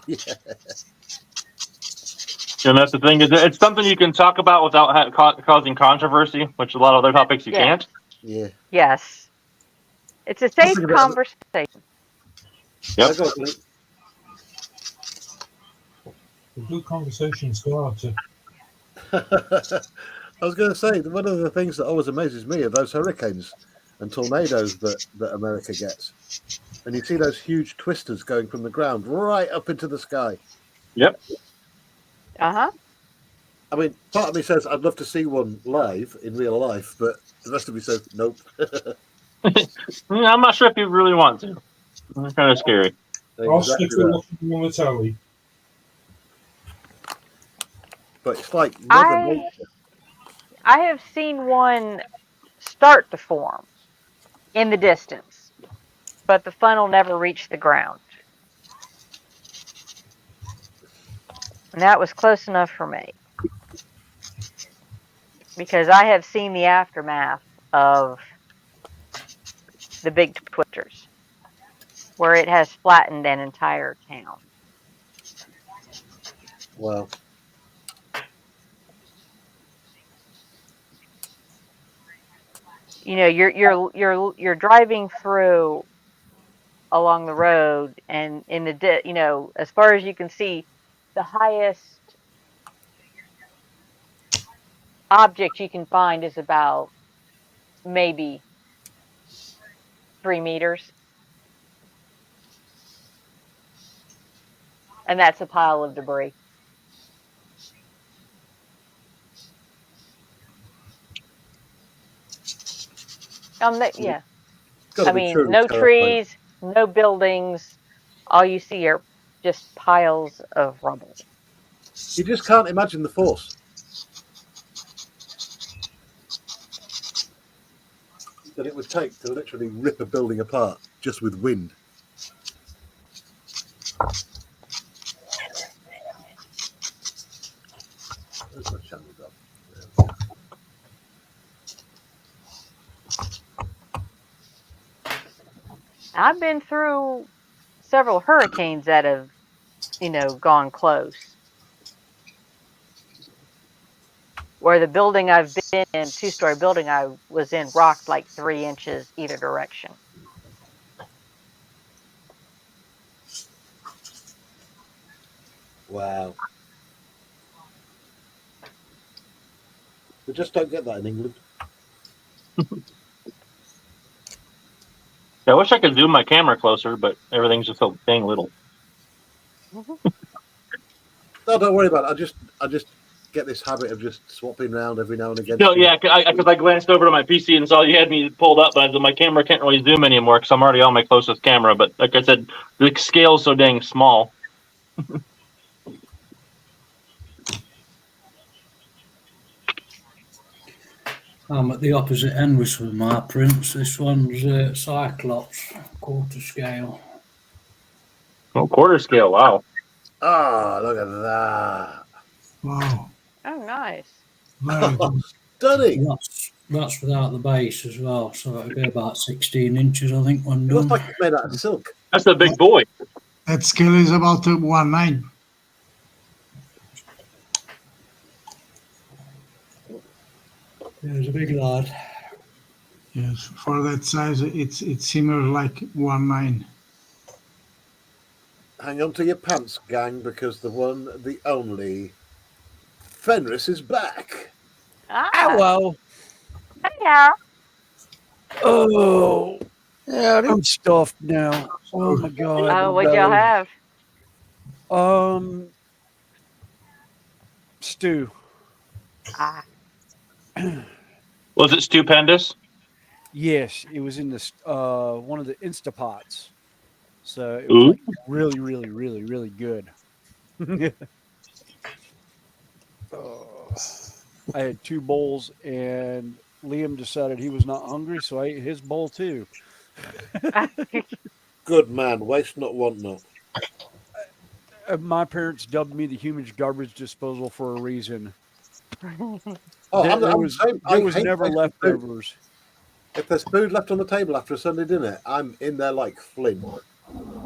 Yeah. And that's the thing, is it's something you can talk about without causing controversy, which a lot of other topics you can't. Yeah. Yes. It's a safe conversation. Yep. A good conversation starter. I was going to say, one of the things that always amazes me are those hurricanes and tornadoes that America gets. And you see those huge twisters going from the ground right up into the sky. Yep. Uh-huh. I mean, part of me says I'd love to see one live in real life, but the rest of me says nope. I'm not sure if you really want to. It's kind of scary. I'll stick with what you want to tell me. But it's like Mother Nature. I have seen one start to form in the distance, but the funnel never reached the ground. And that was close enough for me. Because I have seen the aftermath of the big twisters, where it has flattened an entire town. Wow. You know, you're driving through along the road, and in the as far as you can see, the highest object you can find is about maybe 3 meters, and that's a pile of debris. Yeah. I mean, no trees, no buildings. All you see are just piles of rubble. You just can't imagine the force that it would take to literally rip a building apart just with wind. Where's my channel gone? I've been through several hurricanes that have, gone close. Where the building I've been in, 2-story building I was in, rocked like 3 inches either direction. Wow. We just don't get that in England. I wish I could zoom my camera closer, but everything's just so dang little. No, don't worry about it. I just get this habit of just swapping around every now and again. No, yeah, because I glanced over to my PC and saw you had me pulled up, but my camera can't really zoom anymore because I'm already on my closest camera. But like I said, the scale's so dang small. I'm at the opposite end with some of my prints. This one's Cyclops, quarter scale. Oh, quarter scale, wow. Ah, look at that. Wow. Oh, nice. Very good. Stunning. That's without the base as well, so it'll be about 16 inches, I think, when It looks done. like it's made out of silk. That's the big boy. That scale is about 1.9. Yeah, it's a big lad. Yes, for that size, it's similar like 1.9. Hang on to your pants, gang, because the one, the only, Fenris is back. Hello. Yeah. Oh, yeah, I'm stuffed now. Oh my god. Oh, what'd y'all have? stew. Ah, Was it stupendous? Yes, it was in this one of the Instapots. So it was Ooh. like really, really, really, really good. I had 2 bowls, and Liam decided he was not hungry, so I ate his bowl too. Good man. Waste not, want not. My parents dubbed me the human garbage disposal for a reason. Oh, There, there I'm was the same. there I was hate never wasting food. leftovers. If there's food left on the table after a Sunday dinner, I'm in there like Flint.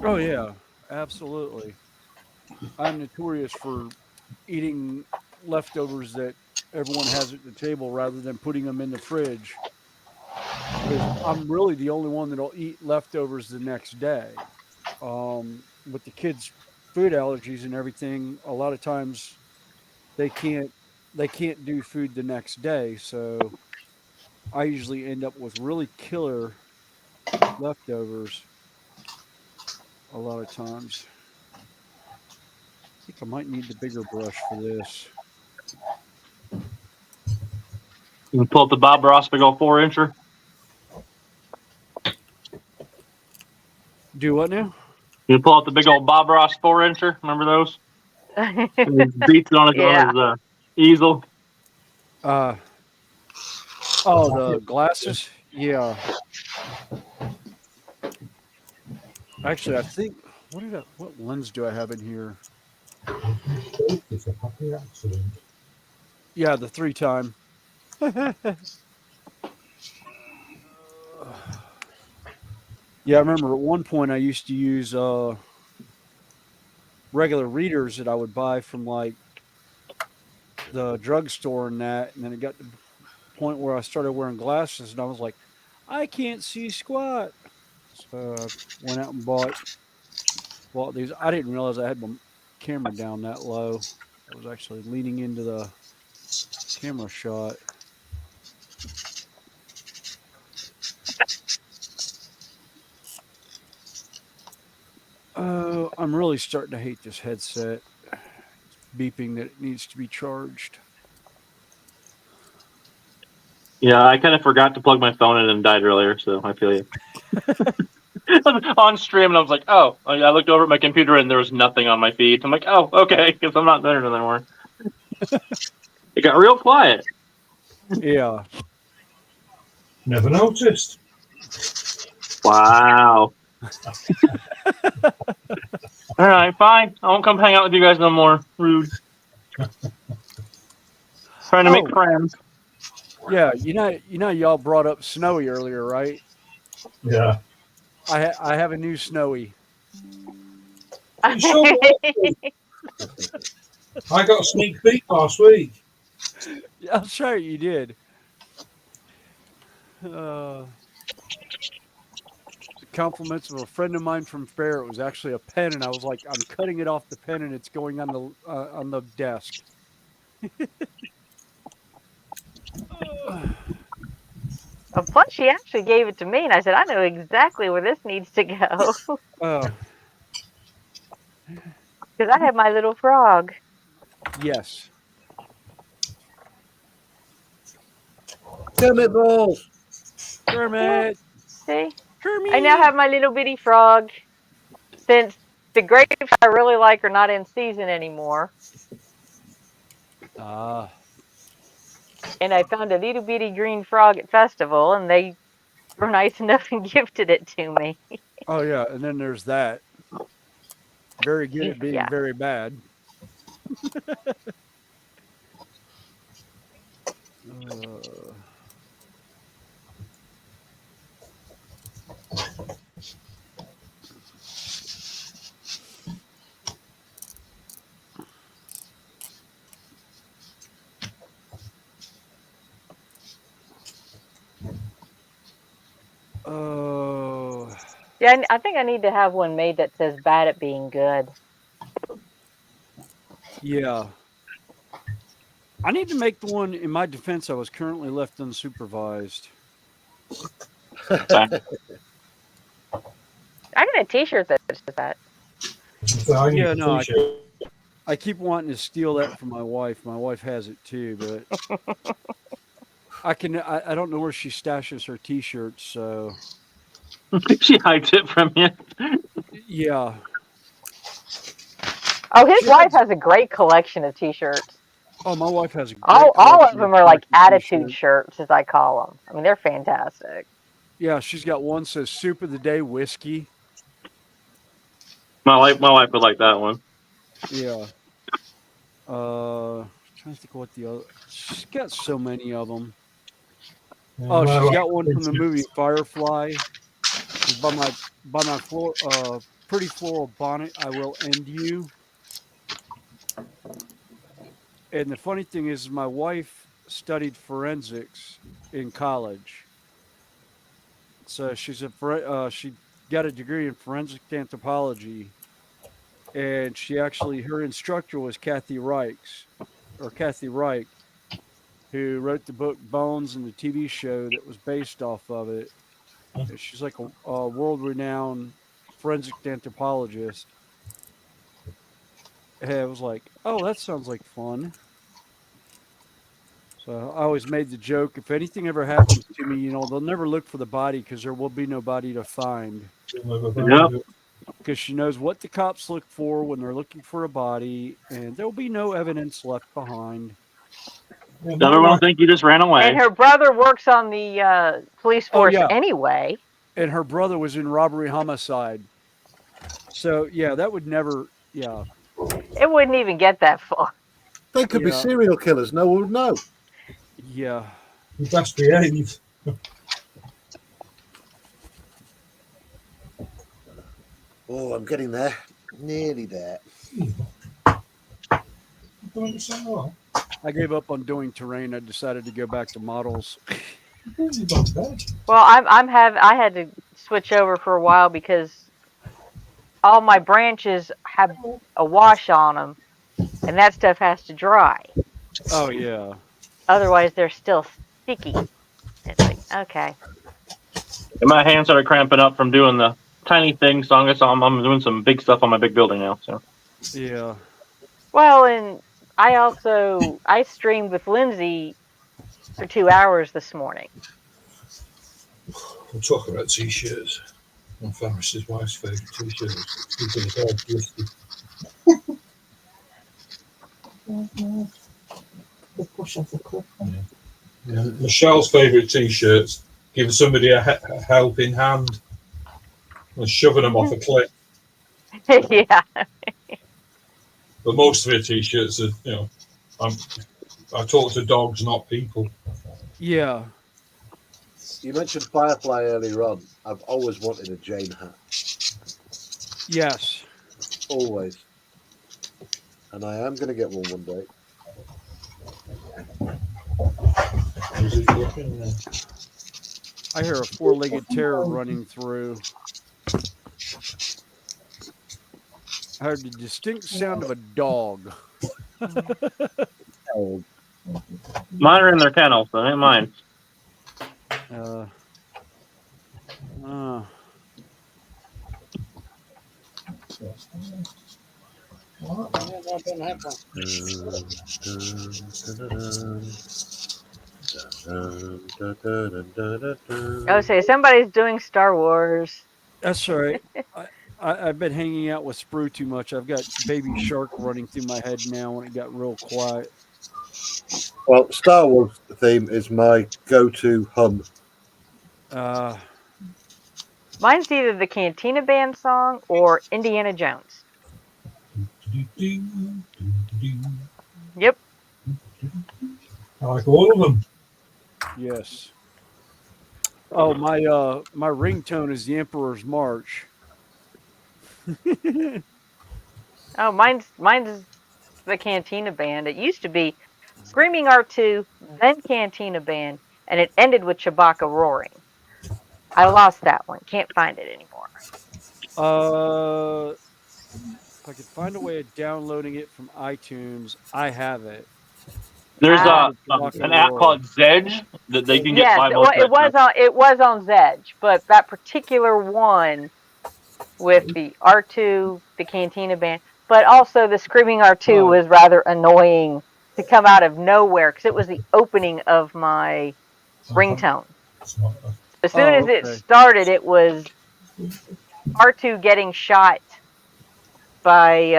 Oh yeah, absolutely. I'm notorious for eating leftovers that everyone has at the table rather than putting them in the fridge. Because I'm really the only one that'll eat leftovers the next day. With the kids' food allergies and everything, a lot of times they can't they can't do food the next day. So I usually end up with really killer leftovers a lot of times. I think I might need the bigger brush for this. You can pull up the Bob Ross big old 4-incher. Do what now? You can pull out the big old Bob Ross 4-incher. Remember those? He beats it on yeah. his easel. Oh, the glasses? Yeah. Actually, I think what lens do I have in here? It's a happy accident. Yeah, the 3-time. Yeah, I remember at one point I used to use regular readers that I would buy from like the drugstore and that, and then it got to the point where I started wearing glasses, and I was like, I can't see squat. So I went out and bought these. I didn't realize I had my camera down that low. I was actually leaning into the camera shot. Oh, I'm really starting to hate this headset. It's beeping that it needs to be charged. Yeah, I kind of forgot to plug my phone in and died earlier, so I feel you. On stream, and I was like, oh. I looked over at my computer, and there was nothing on my feed. I'm like, oh, okay, because I'm not there anymore. It got real quiet. Yeah. Never noticed. Wow. All right, fine. I won't come hang out with you guys no more. Rude. Trying to make friends. Yeah, you know, y'all brought up Snowy earlier, right? Yeah. I have a new Snowy. You sure? I got a sneak peek last week. Yeah, I'm sure you did. Compliments of a friend of mine from Fair. It was actually a pen, and I was like, I'm cutting it off the pen, and it's going on the desk. Plus, she actually gave it to me, and I said, I know exactly where this needs to go. Because I have my little frog. Yes. Kermit balls. Kermit. See? Kermit. I now have my little bitty frog. Since the grapes I really like are not in season anymore. And I found a little bitty green frog at festival, and they were nice enough and gifted it to me. Oh yeah, and then there's that. Very good at being very bad. Yeah, I think I need to have one made that says bad at being good. Yeah. I need to make the one, in my defense, I was currently left unsupervised. I got a t-shirt that says that. Yeah, no, I keep wanting to steal that from my wife. My wife has it too, but I don't know where she stashes her T-shirts. So She hides it from you. yeah, Oh, his she wife has. has a great collection of T-shirts. Oh, my wife has a All great all of collection of them are like khaki attitude T-shirts. shirts, as I call them. I mean, they're fantastic. Yeah, she's got one says "Soup of the Day Whiskey." My wife would like that one. Yeah. Trying to think of what the other. She's got so many of them. Oh, she's got one from the movie Firefly. Says by my floor, pretty floral bonnet, I will end you. And the funny thing is, my wife studied forensics in college, so she got a degree in forensic anthropology, and her instructor was Kathy Reich, who wrote the book Bones and the TV show that was based off of it. And she's like a world-renowned forensic anthropologist. And I was like, oh, that sounds like fun. So I always made the joke, if anything ever happens to me, they'll never look for the body because there will be no body to find. Yep. Because she knows what the cops look for when they're looking for a body, and there will be no evidence left behind. Everyone will think you just ran away. And her brother works on the police Oh, force yeah. anyway. And her brother was in robbery homicide. So, yeah, that would never, yeah. It wouldn't even get that far. They could be Yeah. serial killers. No one would know. Yeah. You best behave. Oh, I'm getting there. Nearly there. Doing so well. I gave up on doing terrain. I decided to go back to models. You've gone to bed. Well, I had to switch over for a while because all my branches have a wash on them, and that stuff has to dry. Oh, yeah. Otherwise, they're still sticky. It's like, okay. And my hands started cramping up from doing the tiny things. So I'm doing some big stuff on my big building now. So Yeah. Well, and I streamed with Lindsay for 2 hours this morning. We'll talk about t-shirts. My Ferris's wife's favourite t-shirts. He's got a dog, Whiskey. Yeah. Michelle's favourite t-shirts, giving somebody a helping hand and shoving them off a cliff. Yeah. But most of her t-shirts are, I talk to dogs, not people. Yeah. You mentioned Firefly earlier on. I've always wanted a Jane hat. Yes. Always. And I am going to get one day. I hear a four-legged terror running through. I heard the distinct sound of a dog. Oh, mine are in their kennel, so ain't mine. I would say somebody's doing Star Wars. That's all right. I've been hanging out with Sprue too much. I've got Baby Shark running through my head now when it got real quiet. well, Star Wars theme is my go-to hum. Mine's either the Cantina Band song or Indiana Jones. Yep. I like all of them. Yes. Oh, my ringtone is the Emperor's March. Oh, mine's the Cantina Band. It used to be Screaming R2, then Cantina Band, and it ended with Chewbacca roaring. I lost that one. Can't find it anymore. If I could find a way of downloading it from iTunes, I have it. There's an app called Zedge that they can get Yes, 5 it was on Zedge, but that particular one with the R2, the Cantina Band, but also the screaming R2 Oh. was rather annoying to come out of nowhere because it was the opening of my ringtone. It's not As soon as it okay. started, it was R2 getting shot by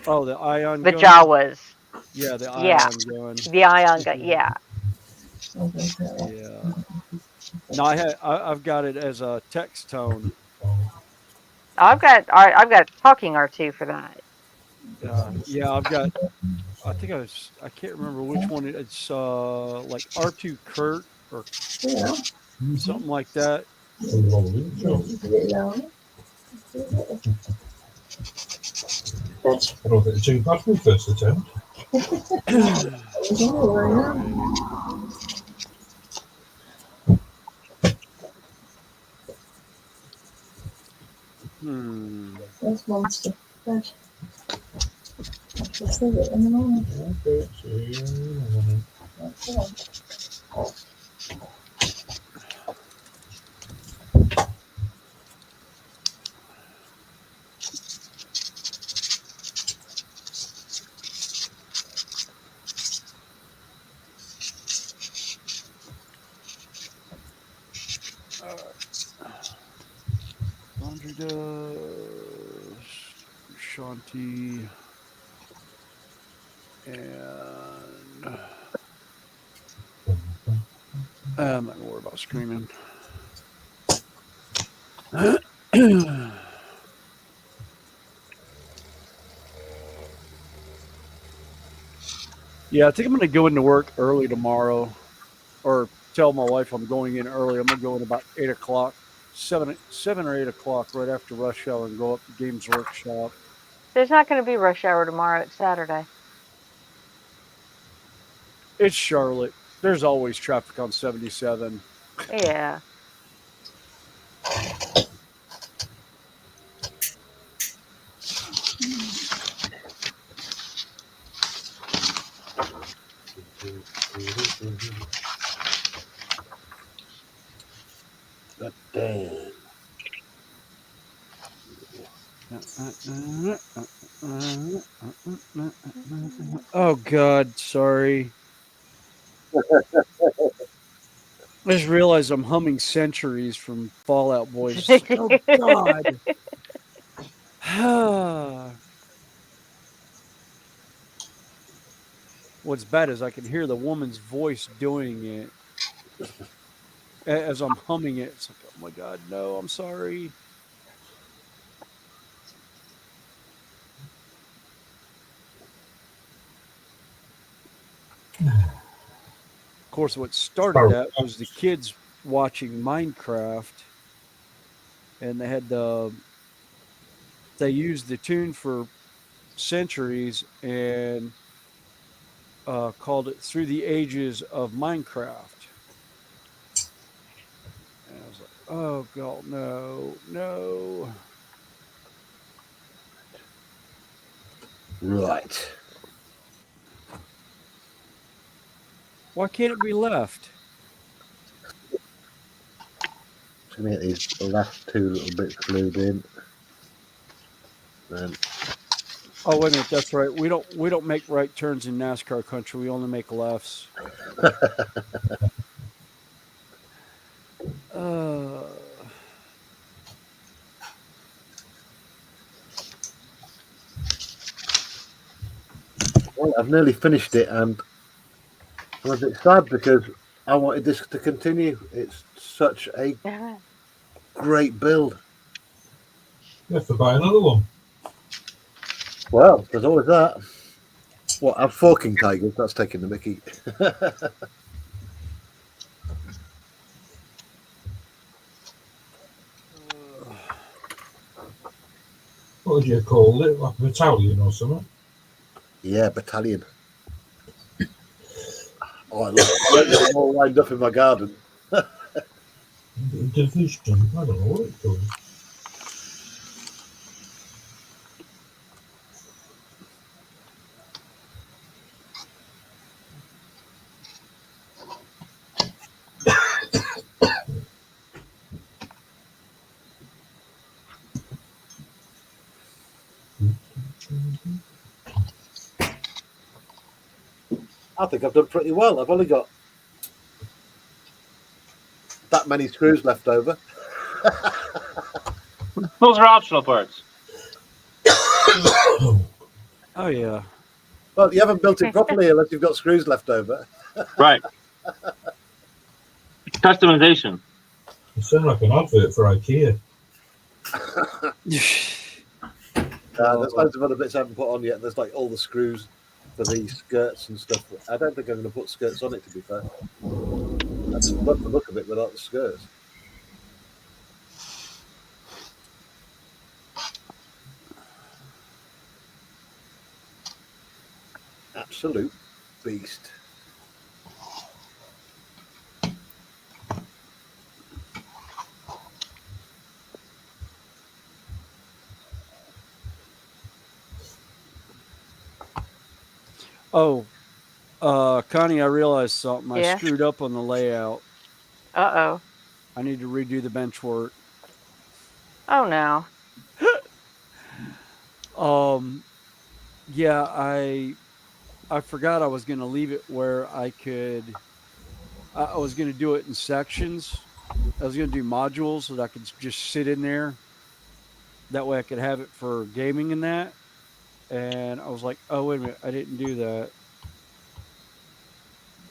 Oh, the ion the gun. Jawas. Yeah, the Yeah, ion gun. the ion gun. Yeah. Yeah. No, I've got it as a text tone. I've got talking R2 for that. Yeah, I've got. I think I can't remember which one. It's like R2 Kurt or something like that. I don't think it's too bad for the first attempt. That's monster. Good. Let's leave it in the morning. Okay, so here in a minute. Laundry does Shanti and I'm not gonna worry about screaming. Yeah, I think I'm going to go into work early tomorrow, or tell my wife I'm going in early. I'm going to go in about 8 o'clock, 7 or 8 o'clock, right after rush hour, and go up to Games Workshop. There's not going to be rush hour tomorrow. It's Saturday. It's Charlotte. There's always traffic on 77. Yeah. God damn. Oh God, sorry. I just realized I'm humming Centuries from Fallout Boys. It's like, oh God. What's bad is I can hear the woman's voice doing it as I'm humming it. It's like, oh my God, no, I'm sorry. Of course, what started that was the kids watching Minecraft, and they used the tune for Centuries and called it Through the Ages of Minecraft. And I was like, oh God, no. Right. Why can't it be left? Let me get these last two little bits glued in. Then Oh, wait a minute, that's right. We don't make right turns in NASCAR country. We only make lefts. Well, I've nearly finished it, and I was a bit sad because I wanted this to continue. It's such a great build. You have to buy another one. Well, there's always that. What, I'm forking tigers? That's taking the mickey. What would you call it? Like a battalion or something? Yeah, battalion. Oh, I love it. I'm all lined up in my garden. Division. I don't know what it's called. I think I've done pretty well. I've only got that many screws left over. Those are optional parts. Oh yeah. Well, you haven't built it properly unless you've got screws left over. Right. Customization. You sound like an advert for IKEA. There's loads of other bits I haven't put on yet. There's like all the screws for the skirts and stuff. I don't think I'm going to put skirts on it, to be fair. I just love the look of it without the skirts. Absolute beast. Oh, Connie, I realized something. Yeah? I screwed up on the layout. Uh-oh. I need to redo the bench work. Oh, no. Yeah, I forgot I was going to leave it where I could. I was going to do it in sections. I was going to do modules so that I could just sit in there. That way I could have it for gaming and that. And I was like, oh, wait a minute. I didn't do that.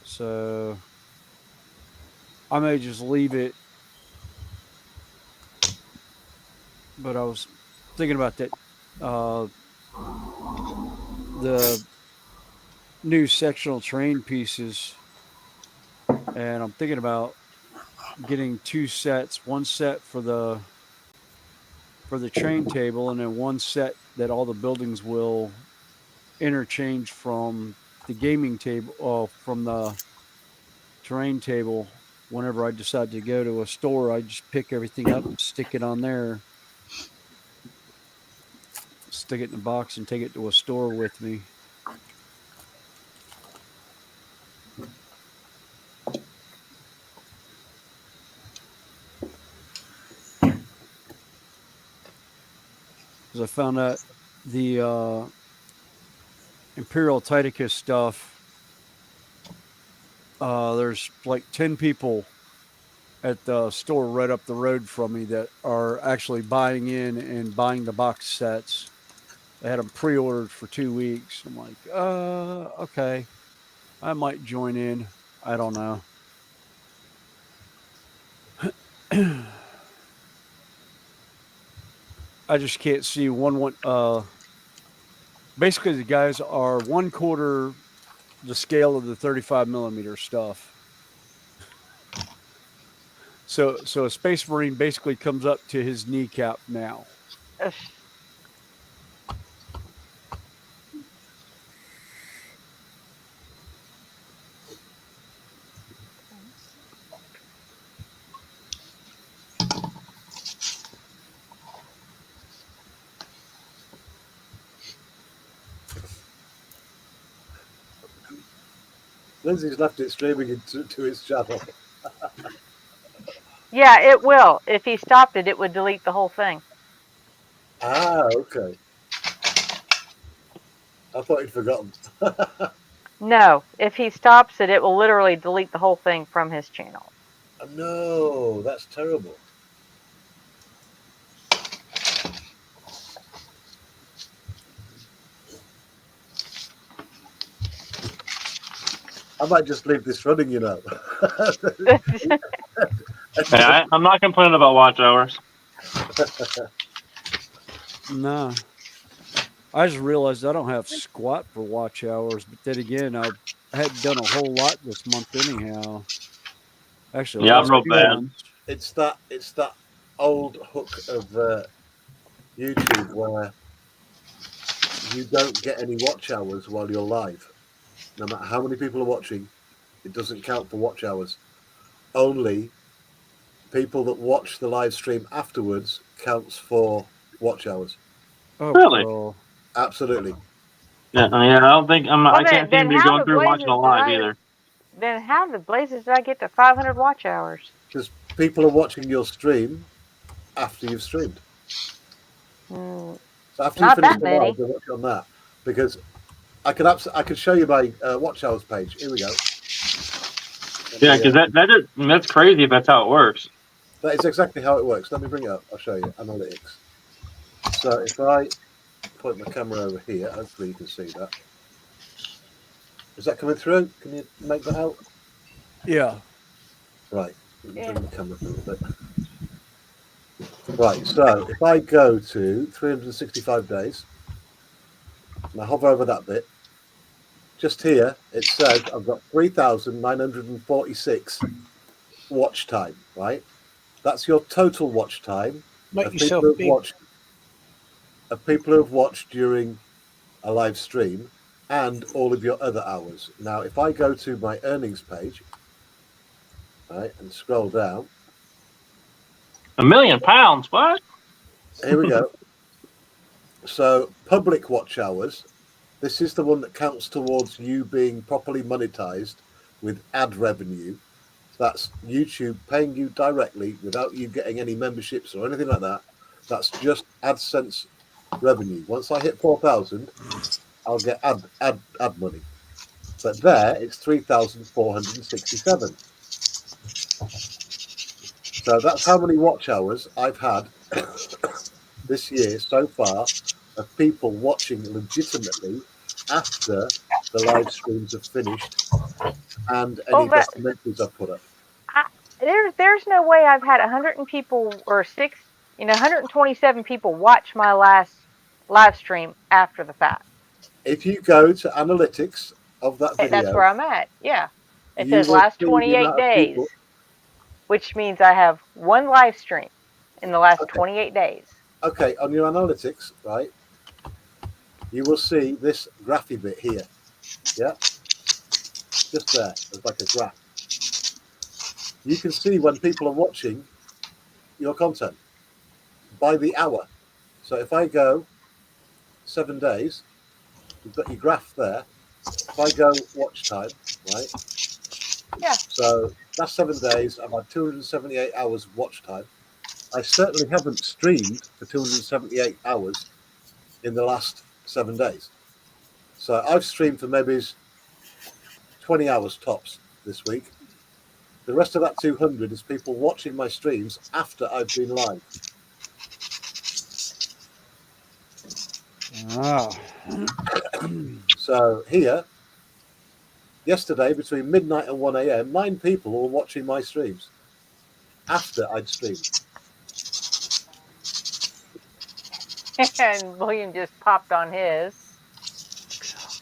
So I may just leave it. But I was thinking about that. The new sectional terrain pieces. And I'm thinking about getting 2 sets. One set for the train table, and then one set that all the buildings will interchange from the gaming table, from the terrain table. Whenever I decide to go to a store, I just pick everything up and stick it on there, stick it in a box, and take it to a store with me. Because I found out the Imperial Titicus stuff, there's like 10 people at the store right up the road from me that are actually buying in and buying the box sets. They had them pre-ordered for 2 weeks. I'm like, okay, I might join in. I don't know. I just can't see one. Basically, the guys are 1/4 the scale of the 35 millimeter stuff. So a Space Marine basically comes up to his kneecap now. Ugh. Lindsay's left it streaming to his channel. Yeah, it will. If he stopped it, it would delete the whole thing. Ah, okay. I thought he'd forgotten. No, if he stops it, it will literally delete the whole thing from his channel. No, that's terrible. I might just leave this running, you know. Yeah, I'm not complaining about watch hours. No. I just realized I don't have squat for watch hours, but then again, I hadn't done a whole lot this month anyhow. Actually, Yeah, I'm last real 2 bad. months. It's that old hook of YouTube where you don't get any watch hours while you're live. No matter how many people are watching, it doesn't count for watch hours. Only people that watch the live stream afterwards counts for watch hours. Oh, Really? bro. Absolutely. Yeah, I don't think I Well, can't then seem to be how going the through watching blazes a live did I- either. Then how the blazes did I get to 500 watch hours? Because people are watching your stream after you've streamed. Hmm. So after you Not finish that the many. live, they watch on that. Because I could show you my watch hours page. Here we go. Yeah, because that's crazy if that's how it works. That is exactly how it works. Let me bring it up. I'll show you analytics. So if I point my camera over here, hopefully you can see that. Is that coming through? Can you make that out? Yeah. Right. Bring the camera through a bit. Right. So if I go to 365 days, and I hover over that bit, just here it says I've got 3,946 watch time. Right. That's your total watch time Make of yourself people big. who have watched during a live stream and all of your other hours. Now, if I go to my earnings page, right, and scroll down, £1 million? What? here we go. So, public watch hours. This is the one that counts towards you being properly monetized with ad revenue. That's YouTube paying you directly without you getting any memberships or anything like that. That's just AdSense revenue. Once I hit 4,000, I'll get ad money. But there, it's 3,467. So that's how many watch hours I've had this year so far of people watching legitimately after the live streams have finished and any documentaries I've put up. There's no way I've had 100 people or 127 people watch my last live stream after the fact. If you go to analytics of that video, that's where I'm at. Yeah, it you says will last see the 28 amount of days, people. which means I have one live stream in the last 28 days. Okay, on your analytics, right, you will see this graphy bit here. Yeah, just there. It's like a graph. You can see when people are watching your content by the hour. So if I go 7 days, you've got your graph there. If I go watch time, right? Yeah. So that's 7 days. I've had 278 hours of watch time. I certainly haven't streamed for 278 hours in the last 7 days. So I've streamed for maybe 20 hours tops this week. The rest of that 200 is people watching my streams after I've been live. Wow. So here, yesterday between midnight and 1 a.m., 9 people were watching my streams after I'd streamed. And William just popped on his.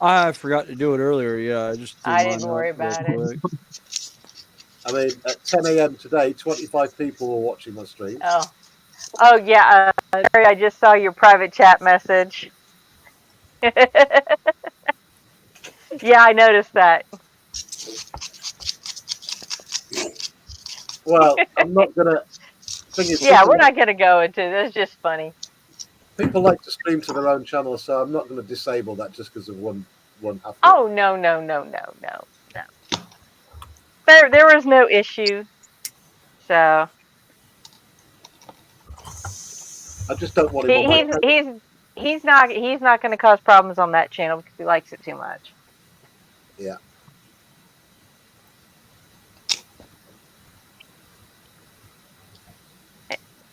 I forgot to do it earlier. Yeah, I just I didn't worry about it. I mean, at 10 a.m. today, 25 people were watching my stream. Oh yeah, Terry, I just saw your private chat message. Yeah, I noticed that. Well, I'm not gonna. Yeah, we're not gonna go into this. It's just funny. People like to stream to their own channel, so I'm not going to disable that just because of one half. Oh no. There was no issue. So I just don't want him. He's not going to cause problems on that channel because he likes it too much. Yeah.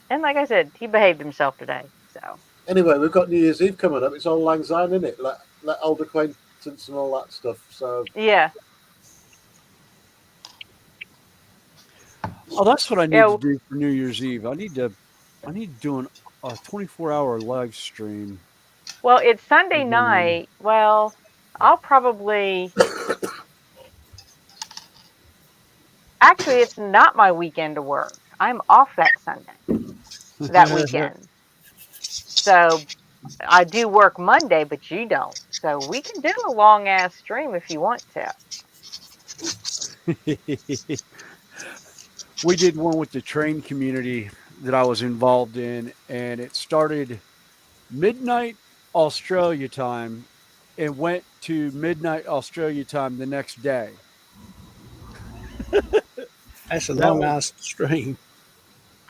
And like I said, he behaved himself today. So anyway, we've got New Year's Eve coming up. It's all lang syne, isn't it? Like old acquaintance and all that stuff. So yeah. Oh, that's what I need to do for New Year's Eve. I need to do a 24-hour live stream. Well, it's Sunday night. Well, I'll probably. Actually, it's not my weekend to work. I'm off that Sunday, that weekend. So I do work Monday, but you don't. So we can do a long ass stream if you want to. We did one with the train community that I was involved in, and it started midnight Australia time and went to midnight Australia time the next day. That's a long ass stream.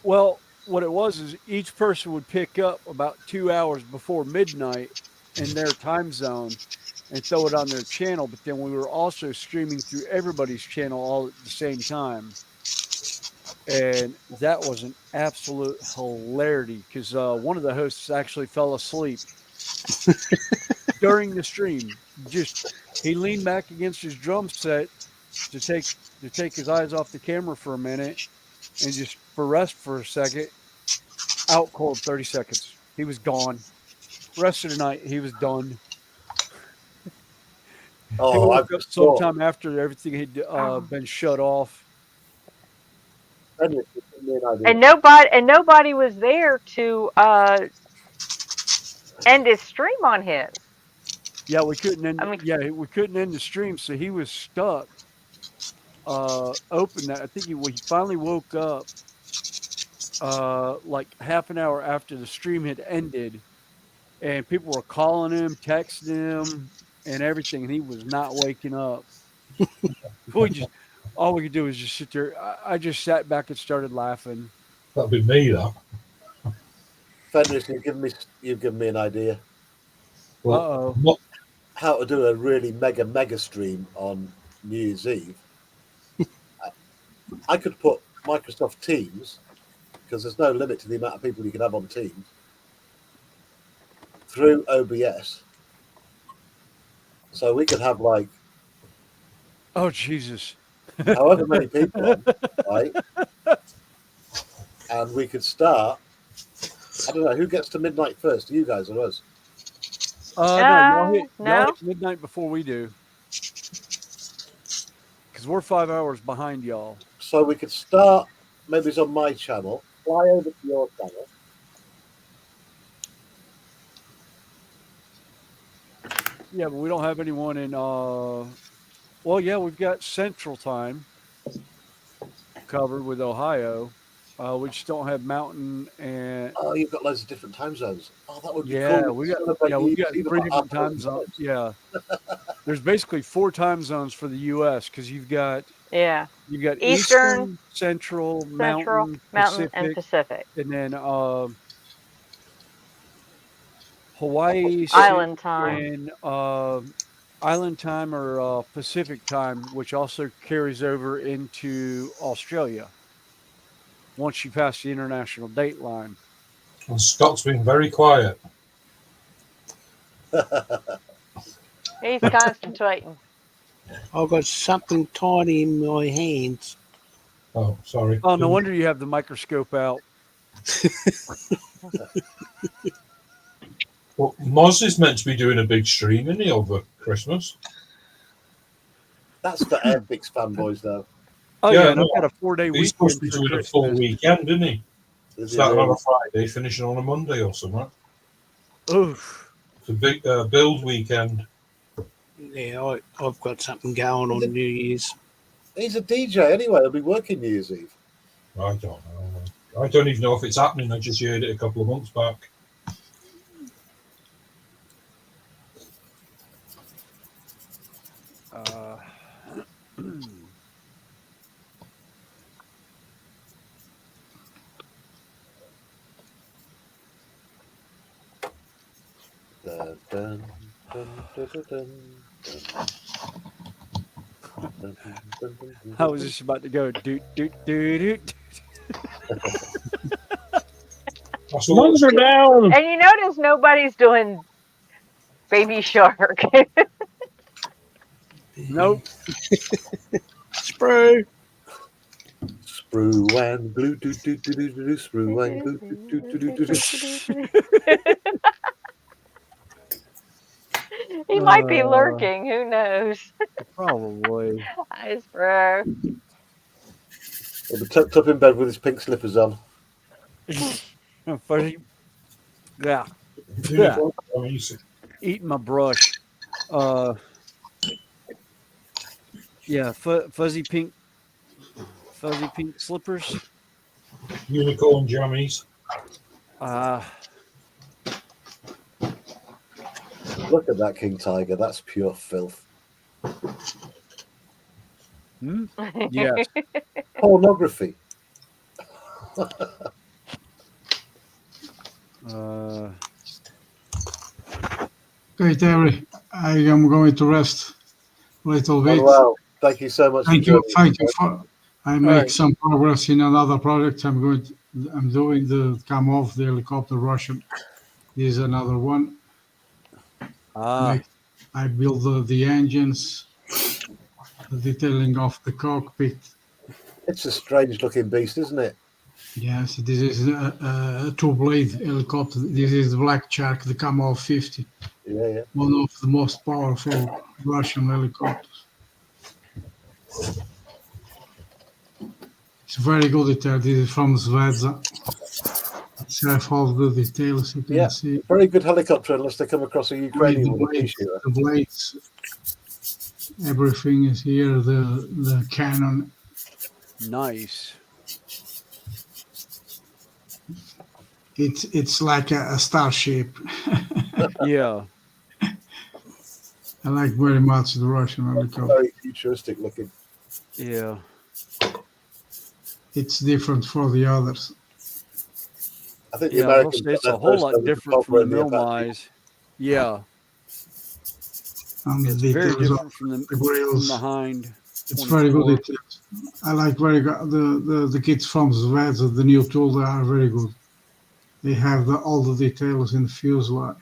Well, what it was is each person would pick up about 2 hours before midnight in their time zone, and throw it on their channel. But then we were also streaming through everybody's channel all at the same time. And that was an absolute hilarity because one of the hosts actually fell asleep during the stream. Just he leaned back against his drum set to take his eyes off the camera for a minute and just for rest for a second. Out cold, 30 seconds. He was gone. Rest of the night, he was done. He Oh, woke I've up just thought. sometime after everything had been shut off. Henry, give me an idea. And nobody was there to end his stream on his. Yeah, we couldn't end. I mean- we couldn't end the stream, so he was stuck. Open that. I think he finally woke up. Like half an hour after the stream had ended, and people were calling him, texting him, and everything, and he was not waking up. All we could do was just sit there. I just sat back and started laughing. That'd be me, that. Fenris, you've given me an idea. Uh-oh. How to do a really mega stream on New Year's Eve. I could put Microsoft Teams, because there's no limit to the amount of people you can have on Teams, through OBS. So we could have like, Oh, Jesus. however many people on, right? And we could start, I don't know, who gets to midnight first? You guys or us? No, y'all hit no. midnight before we do. Because we're 5 hours behind y'all. So we could start, maybe it's on my channel, fly over to your channel. Yeah, but we don't have anyone in. Well, yeah, we've got Central Time covered with Ohio. We just don't have Mountain and. Oh, you've got loads of different time zones. Oh, that would be Yeah, cool. we've got Celebrate three about different time half zones. Yeah, there's basically 4 time zones for the U.S. because you've got Eastern, Central, Mountain, and Pacific, and then Hawaii, Island time, and Island time or Pacific time, which also carries over into Australia once you pass the international date line. And Scott's been very quiet. He's concentrating. I've got something tiny in my hands. Oh, sorry. Oh, no wonder you have the microscope out. Well, Moz is meant to be doing a big stream, isn't he, over Christmas? That's for Epics fanboys, though. Oh, Yeah, yeah, and no, I've got a 4-day weekend. He's supposed to be for doing a full Christmas. weekend, isn't he? Is he Starting on really? a Friday, finishing on a Monday or something. Oof. It's a big build weekend. Yeah, I've got something going on New Year's. He's a DJ anyway. He'll be working New Year's Eve. I don't know. I don't even know if it's happening. I just heard it a couple of months back. Dun, dun, dun, dun, dun, dun, dun, dun, dun, I was just about to go doot, doot, doot, doot. Lungs are down. And you notice nobody's doing Baby Shark. Nope. Spray. Sprue and glue, do, do, do, do, do, do, sprue and glue, do, do, do, do, do. He might be lurking. Who knows? Probably. Hi, Spro. He'll be tucked up in bed with his pink slippers on. Fuzzy. Yeah. Yeah. Eating my brush. Yeah, fuzzy pink slippers. Unicorn jammies. Look at that King Tiger. That's pure filth. Yes. Pornography. Okay, Terry, I am going to rest a little bit. Well, thank you so much. Thank for you, joining thank us, you mate. for. I All make right. some progress in another project. I'm doing the come off the helicopter Russian. This is another one. Ah, I build the engines, the detailing of the cockpit. It's a strange looking beast, isn't it? Yes, this is a two-blade helicopter. This is the Black Shark, the Kamov 50, Yeah. one of the most powerful Russian helicopters. It's very good detail. This is from Zvezda. It's have all the details you can Yeah. see. Very good helicopter, unless they come across a Ukrainian The with a pea blades, shooter. the blades, everything is here. The cannon. nice. It's like a starship. Yeah. I like very much the Russian helicopter. Very futuristic looking. Yeah. It's different for the others. I think the Yeah. Americans It's got a their whole first lot over the different from Cobra the and the Apache. Milmais. Yeah. And the It's very details of different from the the grills. behind. It's very good 24. details. I like very good the kits from Zvezda, the new tool. They are very good. They have all the details in the fuselage.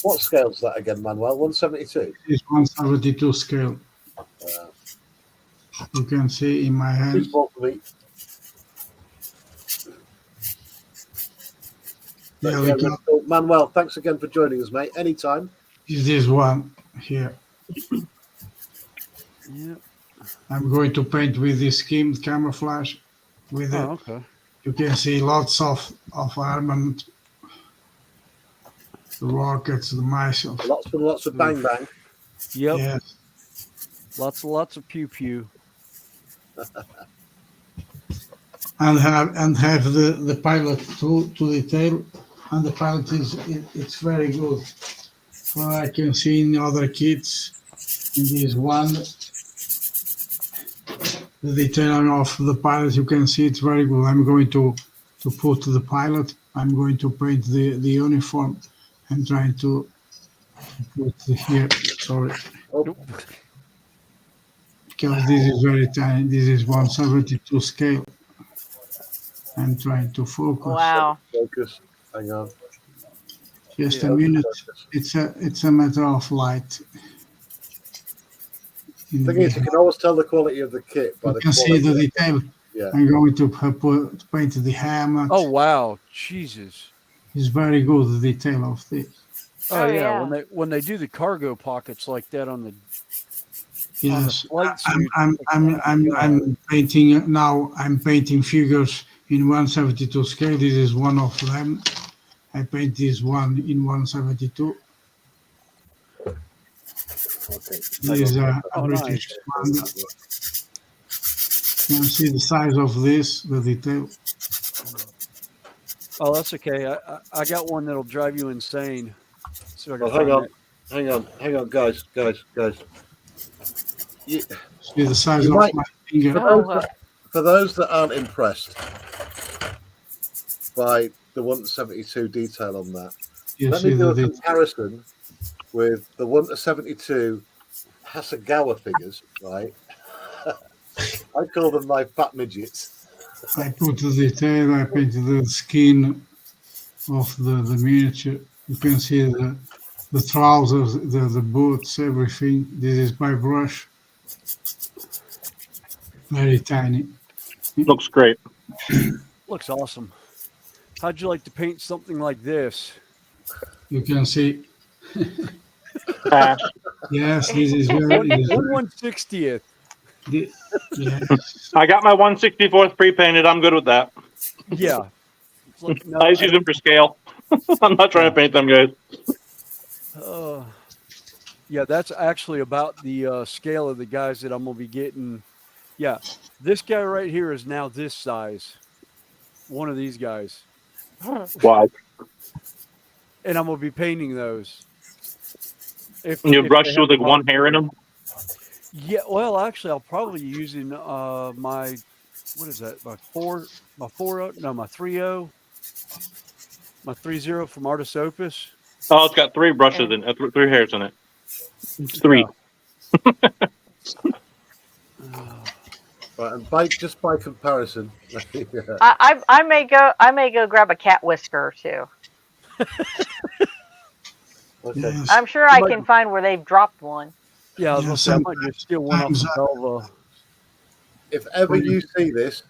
What scale's that again, Manuel? 172. It's 172 scale. Wow. You can see in my Too hand. small for me. Yeah, But yeah, really cool. Manuel, thanks again for joining us, mate. Anytime. is this one here. Yeah. I'm going to paint with this scheme camouflage. With it, Oh, okay. you can see lots of armament, the rockets, the missiles. Lots of bang bang. Yep. Yes. Lots of pew pew. And have the pilot to detail, and the pilot it's very good. Well, I can see in other kits, in this one, the detailing of the pilot, you can see it's very good. I'm going to put the pilot, I'm going to paint the uniform. I'm trying to put here, sorry. Oh. Because this is very tiny, this is 172 scale. I'm trying to focus. Wow. Focus. Hang on. Just a minute. It's a matter of light. The thing is, you can always tell the quality of the kit by You the can see quality. the detail. Yeah. I'm going to paint the helmet. Oh wow, Jesus. It's very good, the detail of this. Oh, Oh, yeah. yeah. When they do the cargo pockets like that on the Yes, flight suit. I'm painting now. I'm painting figures in 172 scale. This is one of them. I paint this one in 172. Okay. This is a Oh, British nice. commander. You can see the size of this, the detail. Oh, that's okay. I got one that'll drive you insane. So I can Well, hang find on. it. Hang on, guys. See the size You of might- my finger. For those that aren't impressed by the 172 detail on that, You let see me do a the detail. comparison with the 172 Hasegawa figures, right? I call them my fat midgets. I put the detail. I painted the skin of the miniature. You can see the trousers, the boots, everything. This is by brush. Very tiny. Looks great. Looks awesome. How'd you like to paint something like this? You can see. Pass. Yes, this is very. This is 1/160th. yes. I got my 164th pre-painted. I'm good with that. Yeah. It's like, no, I just use them for scale. I'm not trying to paint them, guys. Yeah, that's actually about the scale of the guys that I'm gonna be getting. Yeah, this guy right here is now this size. One of these guys, Wow. and I'm gonna be painting those. If You if brush they with have like one hair in them. Yeah, well, actually, I'll probably be using my what is that? My 3.0, my 3.0 from Artis Opus. Oh, it's got 3 brushes in it, 3 hairs in it. It's 3. Right, and just by comparison, I may go grab a cat whisker or two. okay. Yes. I'm sure I can find where they've dropped one. Yeah, I was Yeah, gonna say I might just steal one off sometimes of Belva. If ever you see this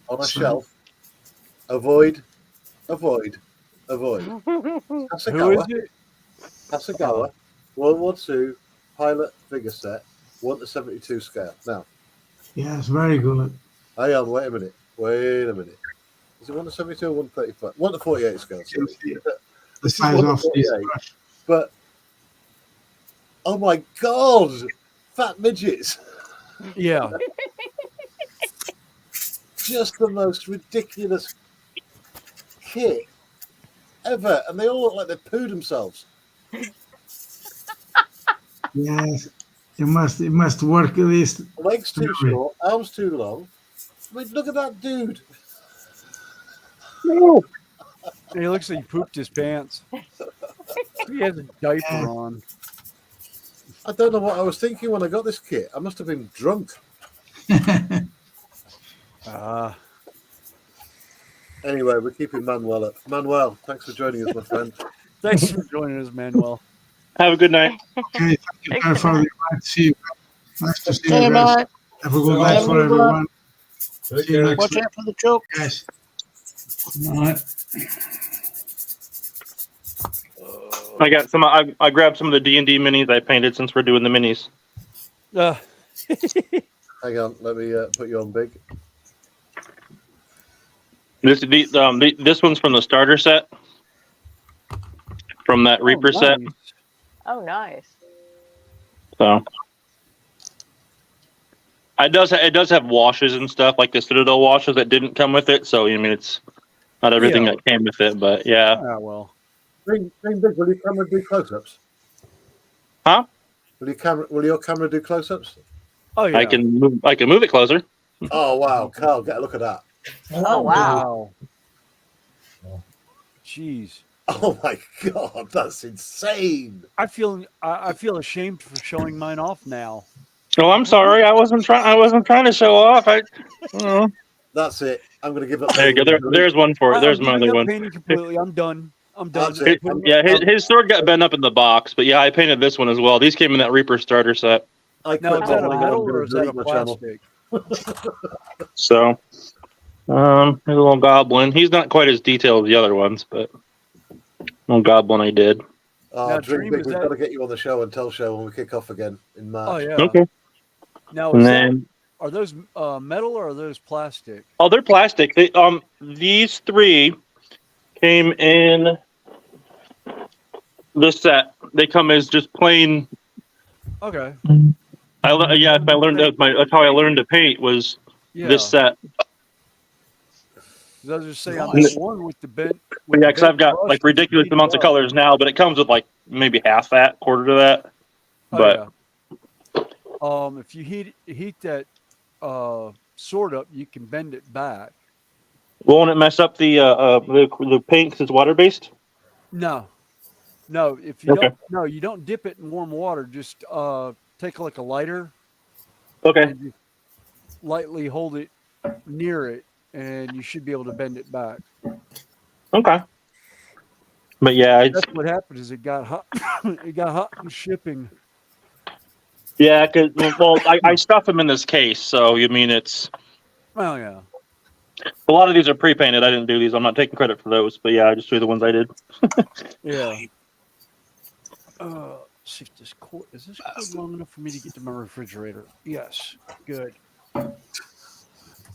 on a So- shelf, avoid. Who is Hasegawa, it? Hasegawa, World War II pilot figure set, 1:72 scale. Now, Yes, very good. hang on, wait a minute. Is it 1:72 or 1:35? 1:48 scale. Sorry. The This is size of this 1:48, but oh my god, fat midgets! Yeah. Just the most ridiculous kit ever, and they all look like they pooed themselves. Yes, it must work at least. Legs too short, arms too long. I mean, look at that dude. He looks like he pooped his pants. He has a diaper on. I don't know what I was thinking when I got this kit. I must have been drunk. Anyway, we're keeping Manuel up. Manuel, thanks for joining us, my friend. Thanks for joining us, Manuel. Have a good night. Okay, thank you for the invite. See you. Nice to see Okay, you guys. bye. Have a good Bye. night for everyone. Take See you care. next Watch week, out for the choke. guys. Right. I got some. I grabbed some of the D&D minis I painted since we're doing the minis. Hang on, let me put you on big. This one's from the starter set, from that Reaper set. Nice. Oh, nice. So it does have washes and stuff like the Citadel washes that didn't come with it. So I mean, it's not everything Yeah. that came with it, but yeah. Ah, well. Green Big, will your camera do close-ups? Huh? Will your camera do close-ups? Oh, yeah. I can move it closer. Oh wow, Carl, get a look at that. Oh, wow. Jeez. Oh my god, that's insane. I feel ashamed for showing mine off now. Oh, I'm sorry. I wasn't trying to show off. That's it. I'm going to give up. There you go. There's one for it. There's my I'm other one. painting completely. I'm done. That's it. Yeah, his sword got bent up in the box, but yeah, I painted this one as well. These came in that Reaper starter set. I Now, quit is that a modeling, metal I'm or gonna is that a delete my channel. plastic? So, here's a little goblin. He's not quite as detailed as the other ones, but little goblin I did. Oh, Now, Dream Dream, Big, is we've that- got to get you on the show and tell show when we kick off again in March. Oh yeah. Okay. Now, And then, are those metal or are those plastic? oh, they're plastic. These 3 came in this set. They come as just plain. Okay. That's how I learned to paint was Yeah. this set. I was just saying, I'm Nice. the one with the bent. But yeah, because I've got like ridiculous amounts of colors now, but it comes with like maybe half that, quarter to that. But If you heat that sword up, you can bend it back. won't it mess up the paint because it's water based? No. If you Okay. you don't dip it in warm water. Just take like a lighter. Okay. And just lightly hold it near it, and you should be able to bend it back. Okay. But yeah, That's what happened. Is it got hot? It got hot in shipping. yeah. Because I stuff them in this case, so you mean it's Oh yeah. a lot of these are pre-painted. I didn't do these. I'm not taking credit for those, but yeah, I just do the ones I did. Yeah. See if this cord is long enough for me to get to my refrigerator? Yes. Good.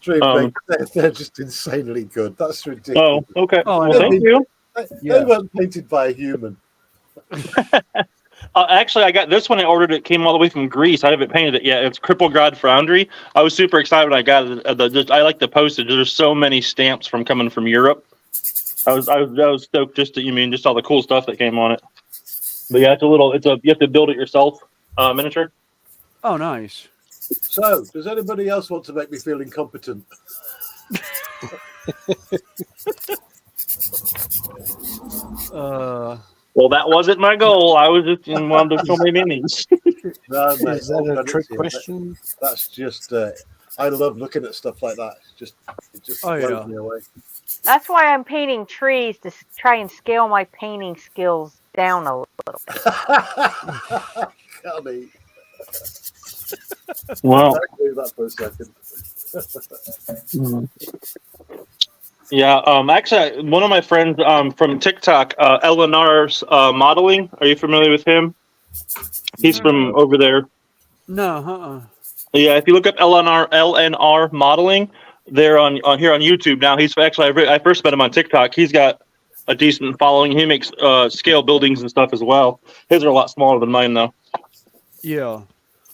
Dream Um, Big, they're just insanely good. That's ridiculous. Oh, okay. Oh, I Well, know. thank you. They weren't painted by a human. Actually, I got this one. I ordered it. Came all the way from Greece. I haven't painted it yet. It's Cripplegod Foundry. I was super excited when I got it. I like the postage. There's so many stamps coming from Europe. I was stoked just all the cool stuff that came on it. But yeah, you have to build it yourself, miniature. Oh, nice. So, does anybody else want to make me feel incompetent? Well, that wasn't my goal. I was just wanted to show my minis. No, mate, Is that all a credit trick to you. question? That's just. I love looking at stuff like that. It just Oh, blows yeah. me away. That's why I'm painting trees to try and scale my painting skills down a little. Golly, Well, don't do that for a second. yeah. Actually, one of my friends from TikTok, Eleanor's modeling. Are you familiar with him? He's from over there. No, Yeah, if you look up LNR modeling, they're on here on YouTube now. He's actually I first met him on TikTok. He's got a decent following. He makes scale buildings and stuff as well. His are a lot smaller than mine though. yeah.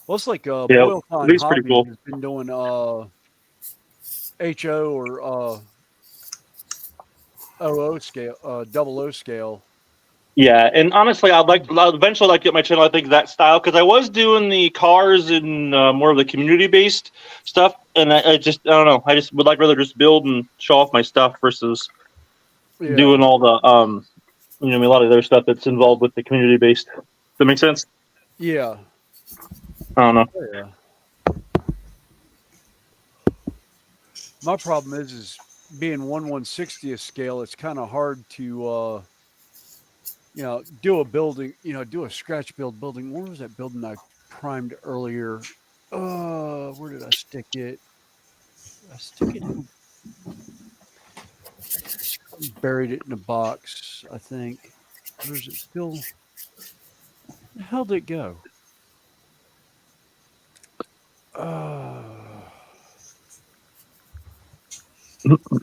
Well, it's like Yeah, Boyle but he's pretty Hobby cool. has been doing HO or OO scale, double O scale. Yeah, and honestly, I'll eventually like to get my channel. I think that style because I was doing the cars and more of the community based stuff, and I don't know. I just would like rather just build and show off my stuff versus Yeah. doing all the a lot of other stuff that's involved with the community based. Does that make sense? Yeah. I don't know. Oh, yeah. My problem is being 1/160th scale. It's kind of hard to do a building. Do a scratch building. Where was that building I primed earlier? Where did I stick it? I stick it in. Buried it in a box, I think. Or is it still? Where the hell did it go?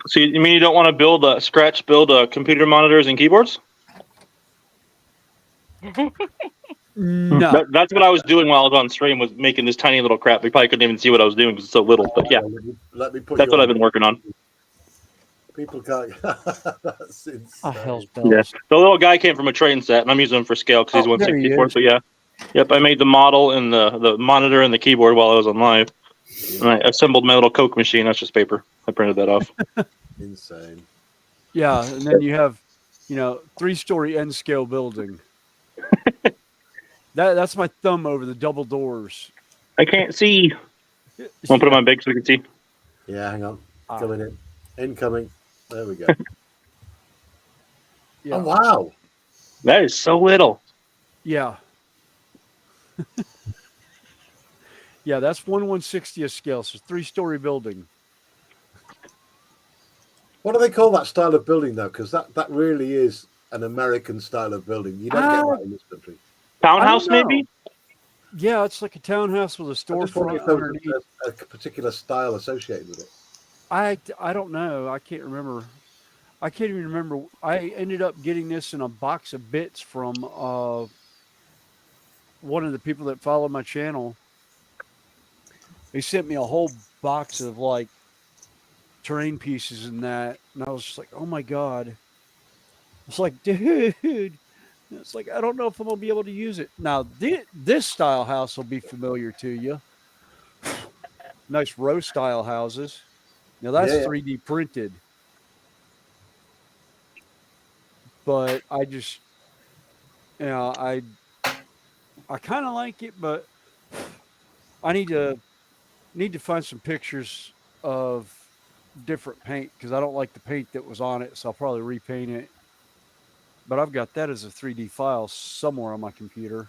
So you mean you don't want to build computer monitors and keyboards? No. That's what I was doing while I was on stream, was making this tiny little crap. You probably couldn't even see what I was doing because it's so little. But yeah, Let me put that's you what on. I've been working on. People can't. That's insane. Oh, hell's Yeah, bells. the little guy came from a train set, and I'm using him for scale because he's Oh, there he 164. is. So yeah, yep. I made the model and the monitor and the keyboard while I was on live, and I assembled my little Coke machine. That's just paper. I printed that off. Insane. Yeah, and then you have, 3-story N scale building. That's my thumb over the double doors. I can't see. Want to put it on big so we can see? Yeah, hang on. Ah. Coming in. Incoming. There we go. Yeah. Oh, wow. That is so little. Yeah. Yeah, that's 1/160th scale. So 3-story building. What do they call that style of building, though? Because that really is an American style of building. You don't get that in this country. Townhouse, maybe? Yeah, it's like a townhouse with a I just wonder storefront if there was underneath. a particular style associated with it. I don't know. I can't remember. I can't even remember. I ended up getting this in a box of bits from one of the people that follow my channel. He sent me a whole box of like terrain pieces and that, and I was just like, oh my god. It's like, dude. It's like, I don't know if I'm gonna be able to use it. Now this style house will be familiar to you. Nice row style houses. Now that's 3D printed. But I just, I kind of like it, but I need to find some pictures of different paint because I don't like the paint that was on it, so I'll probably repaint it. But I've got that as a 3D file somewhere on my computer.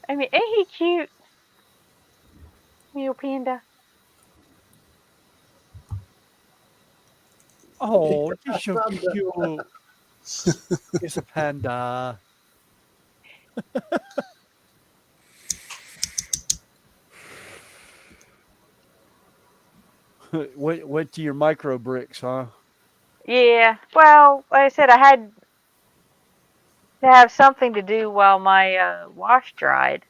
I mean, ain't he cute? Mule panda. Oh, he's so cute. It's a panda. Went to your micro bricks, huh? Yeah. Well, like I said, I had to have something to do while my wash dried.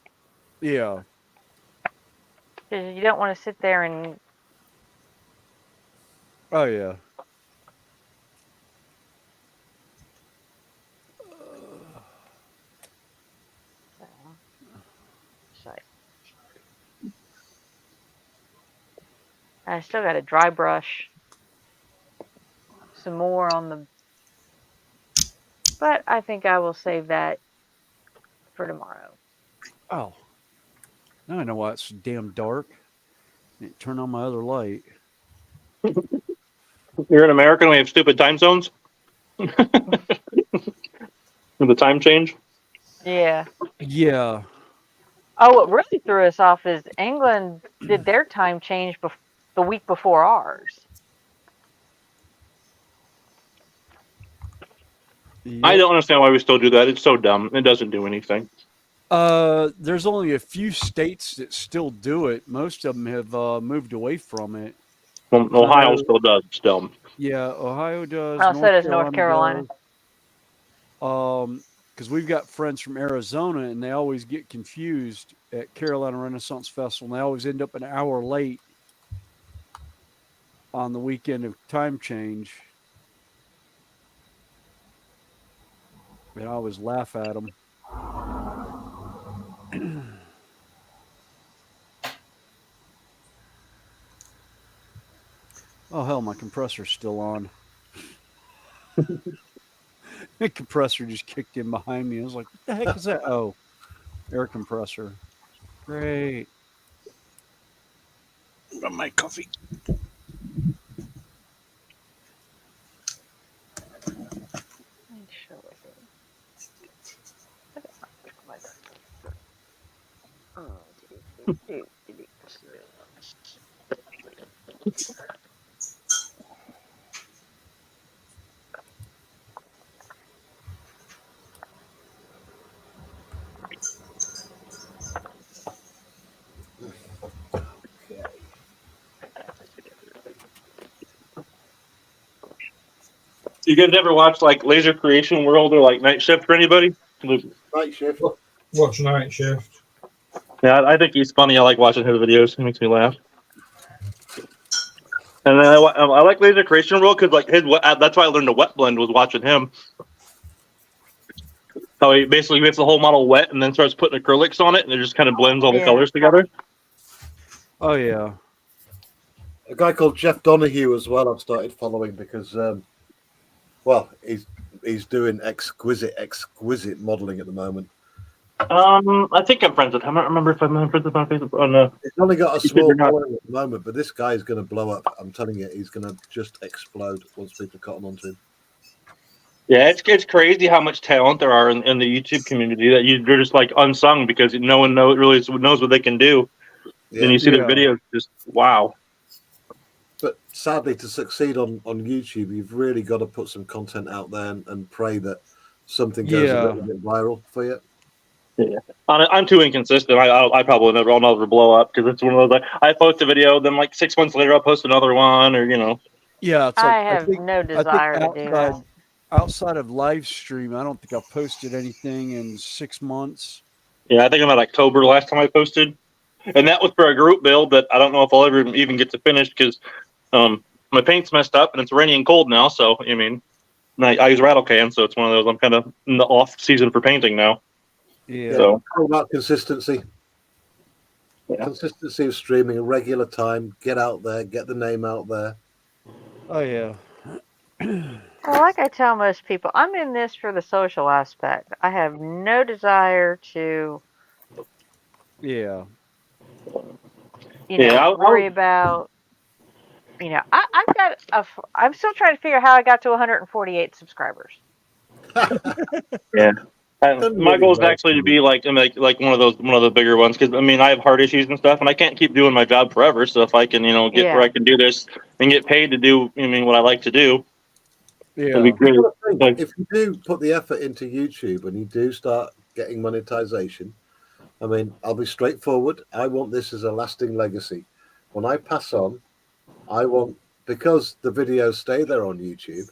Yeah. Because you don't want to sit there and. Oh yeah. I still got to dry brush some more on the, but I think I will save that for tomorrow. Oh, now I know why it's so damn dark. Turn on my other light. You're in America and we have stupid time zones. With the time change. Yeah. Yeah. Oh, what really threw us off is England did their time change the week before ours. I don't understand why we still do that. It's so dumb. It doesn't do anything. There's only a few states that still do it. Most of them have moved away from it. Well, Ohio still does. It's dumb. Yeah, Ohio does. Oh, so does North Carolina. Because we've got friends from Arizona, and they always get confused at Carolina Renaissance Festival, and they always end up an hour late on the weekend of time change. And I always laugh at them. Oh, hell, my compressor's still on. The compressor just kicked in behind me. I was like, what the heck is that? Oh, air compressor. Great. Got my coffee. You guys ever watch like Laser Creation World or like Night Shift for anybody? Night Shift. Watch Night Shift. Yeah, I think he's funny. I like watching his videos. He makes me laugh. And then I like Laser Creation World because like that's why I learned to wet blend was watching him. How he basically makes the whole model wet and then starts putting acrylics on it and it just kind of blends all the colors together. Oh yeah. A guy called Jeff Donahue as well. I've started following because, well, he's doing exquisite modelling at the moment. I think I'm friends with him. I don't remember if I'm friends with him on Facebook. Oh no. He's only got a small following at the moment, but this guy is going to blow up. I'm telling you, he's going to just explode once people cotton onto him. Yeah, it's crazy how much talent there are in the YouTube community that they're just like unsung because no one really knows what they can do. Yeah. And you see their videos, just wow. But sadly, to succeed on YouTube, you've really got to put some content out there and pray that something goes a little bit viral for you. Yeah, I'm too inconsistent. I probably I'll never blow up because it's one of those. I post a video, then like 6 months later, I'll post another one, or Yeah, it's I have no desire to do that. Outside of live stream, I don't think I've posted anything in 6 months. Yeah, I think I'm at October last time I posted, and that was for a group build that I don't know if I'll ever even get to finish because my paint's messed up and it's rainy and cold now. So I mean, I use rattle can, so it's one of those. I'm kind of in the off season for painting now. Yeah. So all about consistency. Yeah. Consistency of streaming, a regular time. Get out there, get the name out there. Oh yeah. Well, like I tell most people, I'm in this for the social aspect. I have no desire to, Yeah. worry about. I'm still trying to figure out how I got to 148 subscribers. Yeah. My goal is actually to be like one of the bigger ones because I mean I have heart issues and stuff and I can't keep doing my job forever. So if I can get where I can do this and get paid to do what I like to do, yeah, it'd be great. If you do put the effort into YouTube and you do start getting monetization, I mean I'll be straightforward. I want this as a lasting legacy. When I pass on, I want because the videos stay there on YouTube,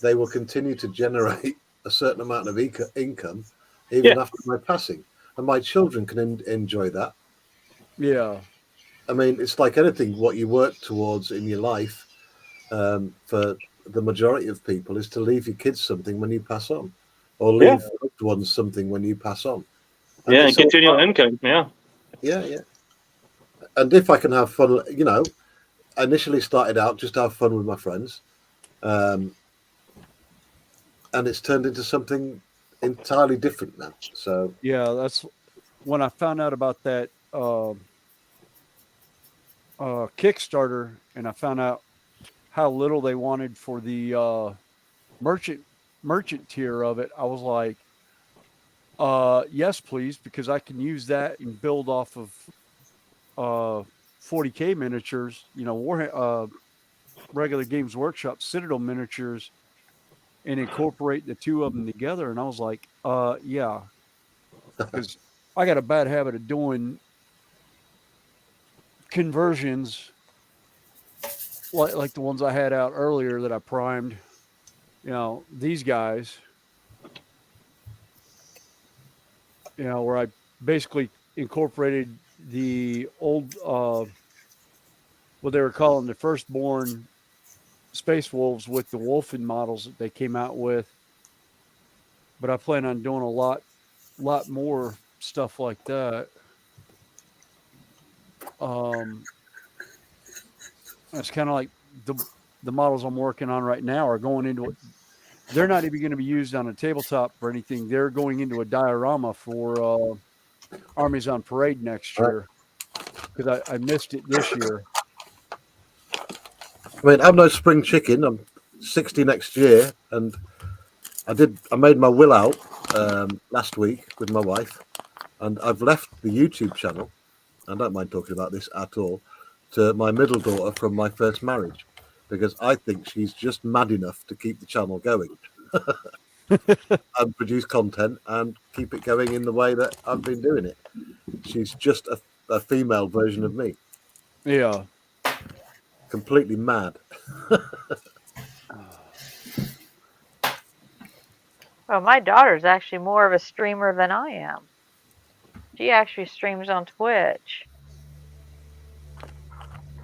they will continue to generate a certain amount of income even after my passing, and my children can enjoy that. Yeah. I mean, it's like anything, what you work towards in your life, for the majority of people, is to leave your kids something when you pass on, or leave loved ones something when you pass on. And and continual income. Yeah. And if I can have fun, I initially started out just to have fun with my friends, and it's turned into something entirely different now. So Yeah, that's when I found out about that Kickstarter, and I found out how little they wanted for the merchant tier of it. I was like, yes, please, because I can use that and build off of 40K miniatures, regular Games Workshop Citadel miniatures, and incorporate the two of them together. And I was like, yeah, because I got a bad habit of doing conversions like the ones I had out earlier that I primed. These guys, where I basically incorporated the old, what they were calling the firstborn Space Wolves with the Wolfen models that they came out with. But I plan on doing a lot more stuff like that. It's kind of like the models I'm working on right now are going into it. They're not even going to be used on a tabletop or anything. They're going into a diorama for Armies on Parade next year, because I missed it this year. I mean, I'm no spring chicken. I'm 60 next year, and I made my will out last week with my wife, and I've left the YouTube channel. I don't mind talking about this at all, to my middle daughter from my first marriage, because I think she's just mad enough to keep the channel going and produce content and keep it going in the way that I've been doing it. She's just a female version of me. Yeah. Completely mad. Well, my daughter's actually more of a streamer than I am. She actually streams on Twitch.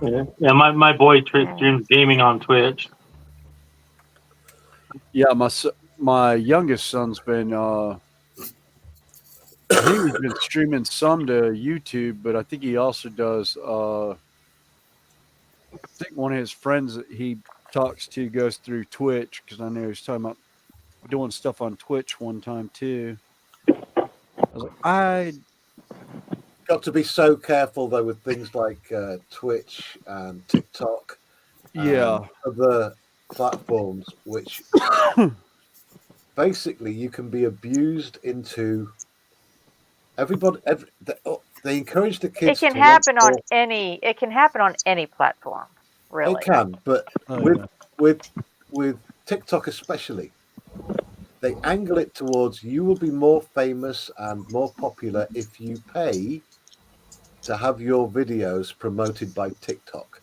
Yeah. My boy streams gaming on Twitch. Yeah, my youngest son's been. I think he's been streaming some to YouTube, but I think he also does. I think one of his friends that he talks to goes through Twitch, because I know he was talking about doing stuff on Twitch one time too. I was like, I got to be so careful though with things like Twitch and TikTok, and other platforms, which basically you can be abused into. They encourage the kids. It can happen on any. It can happen on any platform, really. It can, but with TikTok especially, they angle it towards you will be more famous and more popular if you pay to have your videos promoted by TikTok,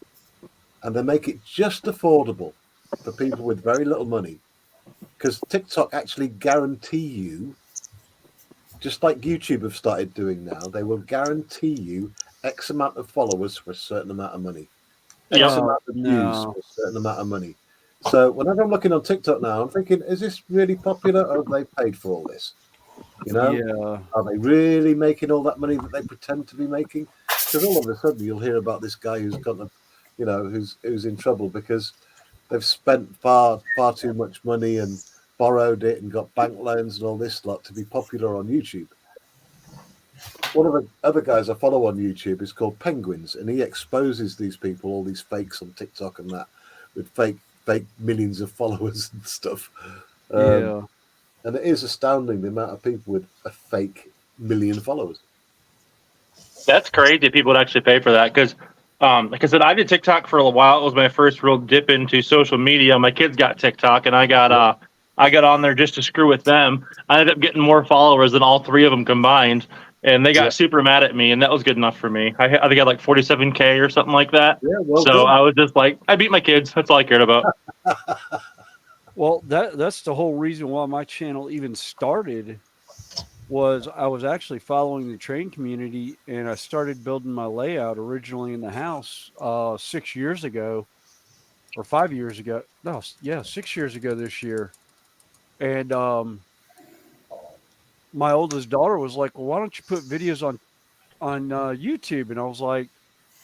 and they make it just affordable for people with very little money, because TikTok actually guarantee you. Just like YouTube have started doing now, they will guarantee you X amount of followers for a certain amount of money, X amount of views for a certain amount of money. So whenever I'm looking on TikTok now, I'm thinking, is this really popular, or have they paid for all this? Are they really making all that money that they pretend to be making? Because all of a sudden you'll hear about this guy who's got, who's in trouble because they've spent far too much money and borrowed it and got bank loans and all this lot to be popular on YouTube. One of the other guys I follow on YouTube is called Penguins, and he exposes these people, all these fakes on TikTok and that, with fake millions of followers and stuff. And it is astounding the amount of people with a fake million followers. That's crazy. People would actually pay for that, because like I said, I did TikTok for a while. It was my first real dip into social media. My kids got TikTok, and I got on there just to screw with them. I ended up getting more followers than all three of them combined, and they got super mad at me, and that was good enough for me. I think I had like 47K or something like that. Yeah, well so done. I was just like, I beat my kids. That's all I cared about. Well, that's the whole reason why my channel even started. Was I was actually following the train community, and I started building my layout originally in the house 6 years ago, or 5 years ago. No, yeah, 6 years ago this year. And my oldest daughter was like, "Well, why don't you put videos on YouTube?" And I was like,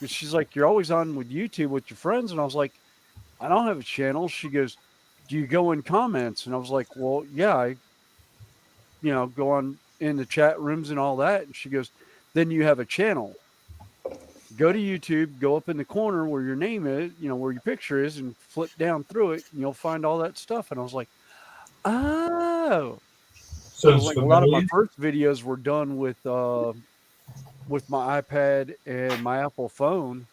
'Cause she's like, "You're always on with YouTube with your friends," and I was like, "I don't have a channel." She goes, "Do you go in comments?" And I was like, "Well, yeah, I, go on in the chat rooms and all that." And she goes, "Then you have a channel. Go to YouTube, go up in the corner where your name is, where your picture is, and flip down through it, and you'll find all that stuff." And I was like, "Oh." So Sounds like a lot of my familiar. first videos were done with my iPad and my Apple phone,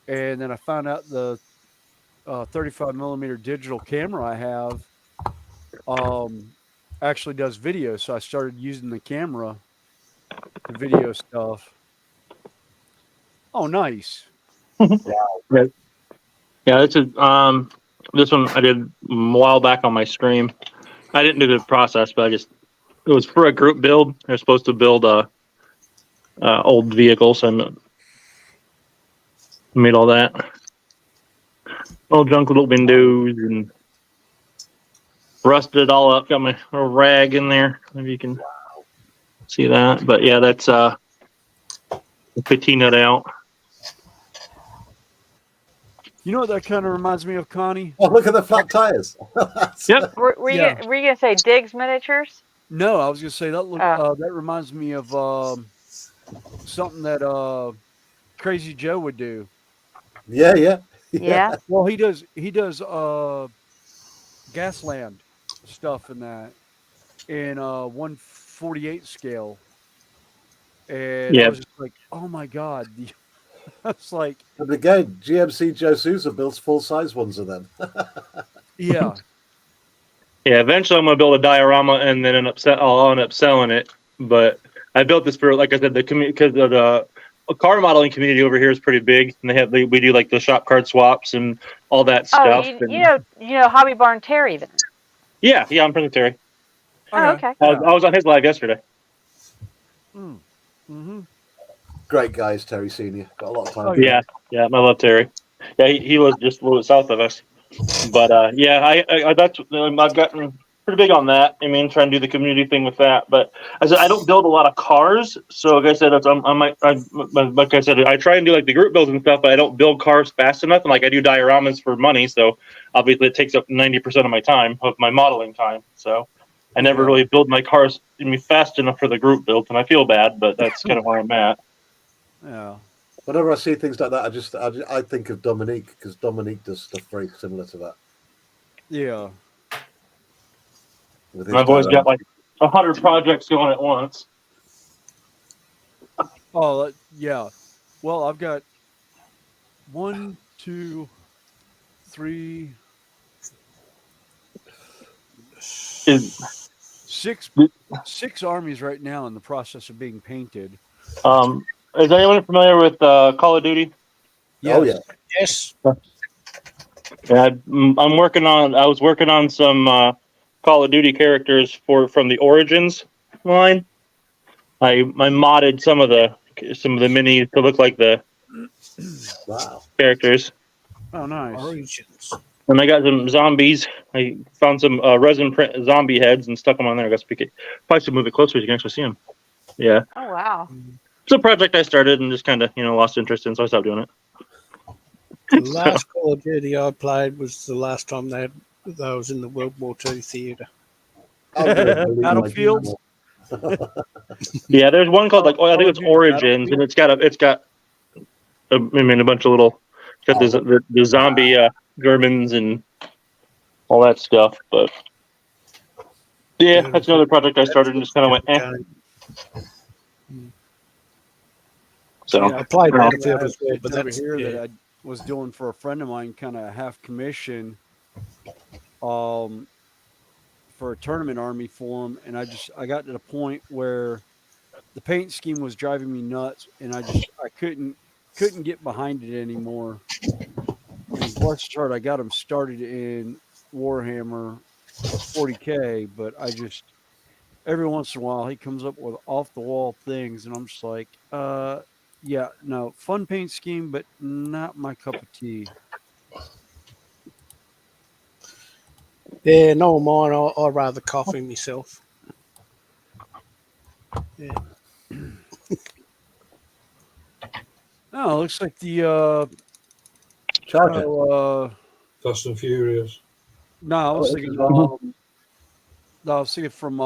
and then I found out the 35 millimeter digital camera I have actually does video, so I started using the camera to video stuff. Oh, nice. Yeah, this one I did a while back on my stream. I didn't do the process, but it was for a group build. They're supposed to build old vehicles and made all that. All junk little windows and rusted it all up. Got my little rag in there. Maybe you can see that. But yeah, that's patinaed out. You know what that kind of reminds me of, Connie? Oh, look at the flat tires. Yep. Were you gonna say Diggs Miniatures? No, I was gonna say that. Oh. That reminds me of something that Crazy Joe would do. Yeah. Yeah. Well, he does Gasland stuff in that in 1/48 scale, and I Yeah. was just like, oh my god. That's like, And again, GMC Joe Souza builds full-size ones of them. yeah. Yeah, eventually I'm gonna build a diorama and then I'll end up selling it. But I built this for, like I said, the community, because the car modeling community over here is pretty big, and we do like the shop card swaps and all that Oh, stuff. you know Hobby Barn Terry then. Yeah, I'm friends with Terry. Oh, okay. I was on his live yesterday. Mm-hmm. Great guys, Terry Senior. Got a lot of time. Oh, Yeah, I love Terry. Yeah, he was just a little bit south of us. But yeah, I've gotten pretty big on that. I mean, trying to do the community thing with that. But as I don't build a lot of cars, so like I said, like I said, I try and do like the group builds and stuff, but I don't build cars fast enough. And like I do dioramas for money, so obviously it takes up 90% of my time, of my modeling time. So I never really build my cars fast enough for the group builds, and I feel bad, but that's kind of where I'm at. Yeah. Whenever I see things like that, I think of Dominique, because Dominique does stuff very similar to that. Yeah. My boy's got like 100 projects going at once. Oh, yeah. Well, I've got 1, 2, 3, 6 armies right now in the process of being painted. Is anyone familiar with Call of Duty? Yes. Oh yeah. Yes. Yeah, I was working on some Call of Duty characters from the Origins line. I modded some of the minis to look like the characters. Oh, nice. Origins. And I got some zombies. I found some resin print zombie heads and stuck them on there. I got to speak it. Probably should move it closer so you can actually see them. Yeah. Oh, wow. It's a project I started and just kind of lost interest in, so I stopped doing it. The last Call of Duty I played was the last time that I was in the World War II theater. Battlefield. Yeah, there's one called I think it's Origins, and it's got a bunch of little, got the zombie Germans and all that stuff. But yeah, that's another project I started and just kind of went eh. So I played Battlefield as well, but over that's here that I was doing for a friend of mine, kind of half commission, for a tournament army for him, and I got to the point where the paint scheme was driving me nuts, and I couldn't get behind it anymore. And bless his heart, I got him started in Warhammer 40K, but every once in a while he comes up with off the wall things, and I'm just like, yeah, no, fun paint scheme, but not my cup of tea. Yeah, no mine. I'd rather coffee myself. Yeah. Oh, it looks like the Charger. Fast and Furious. no, I was Oh, thinking this is one. no, I was thinking from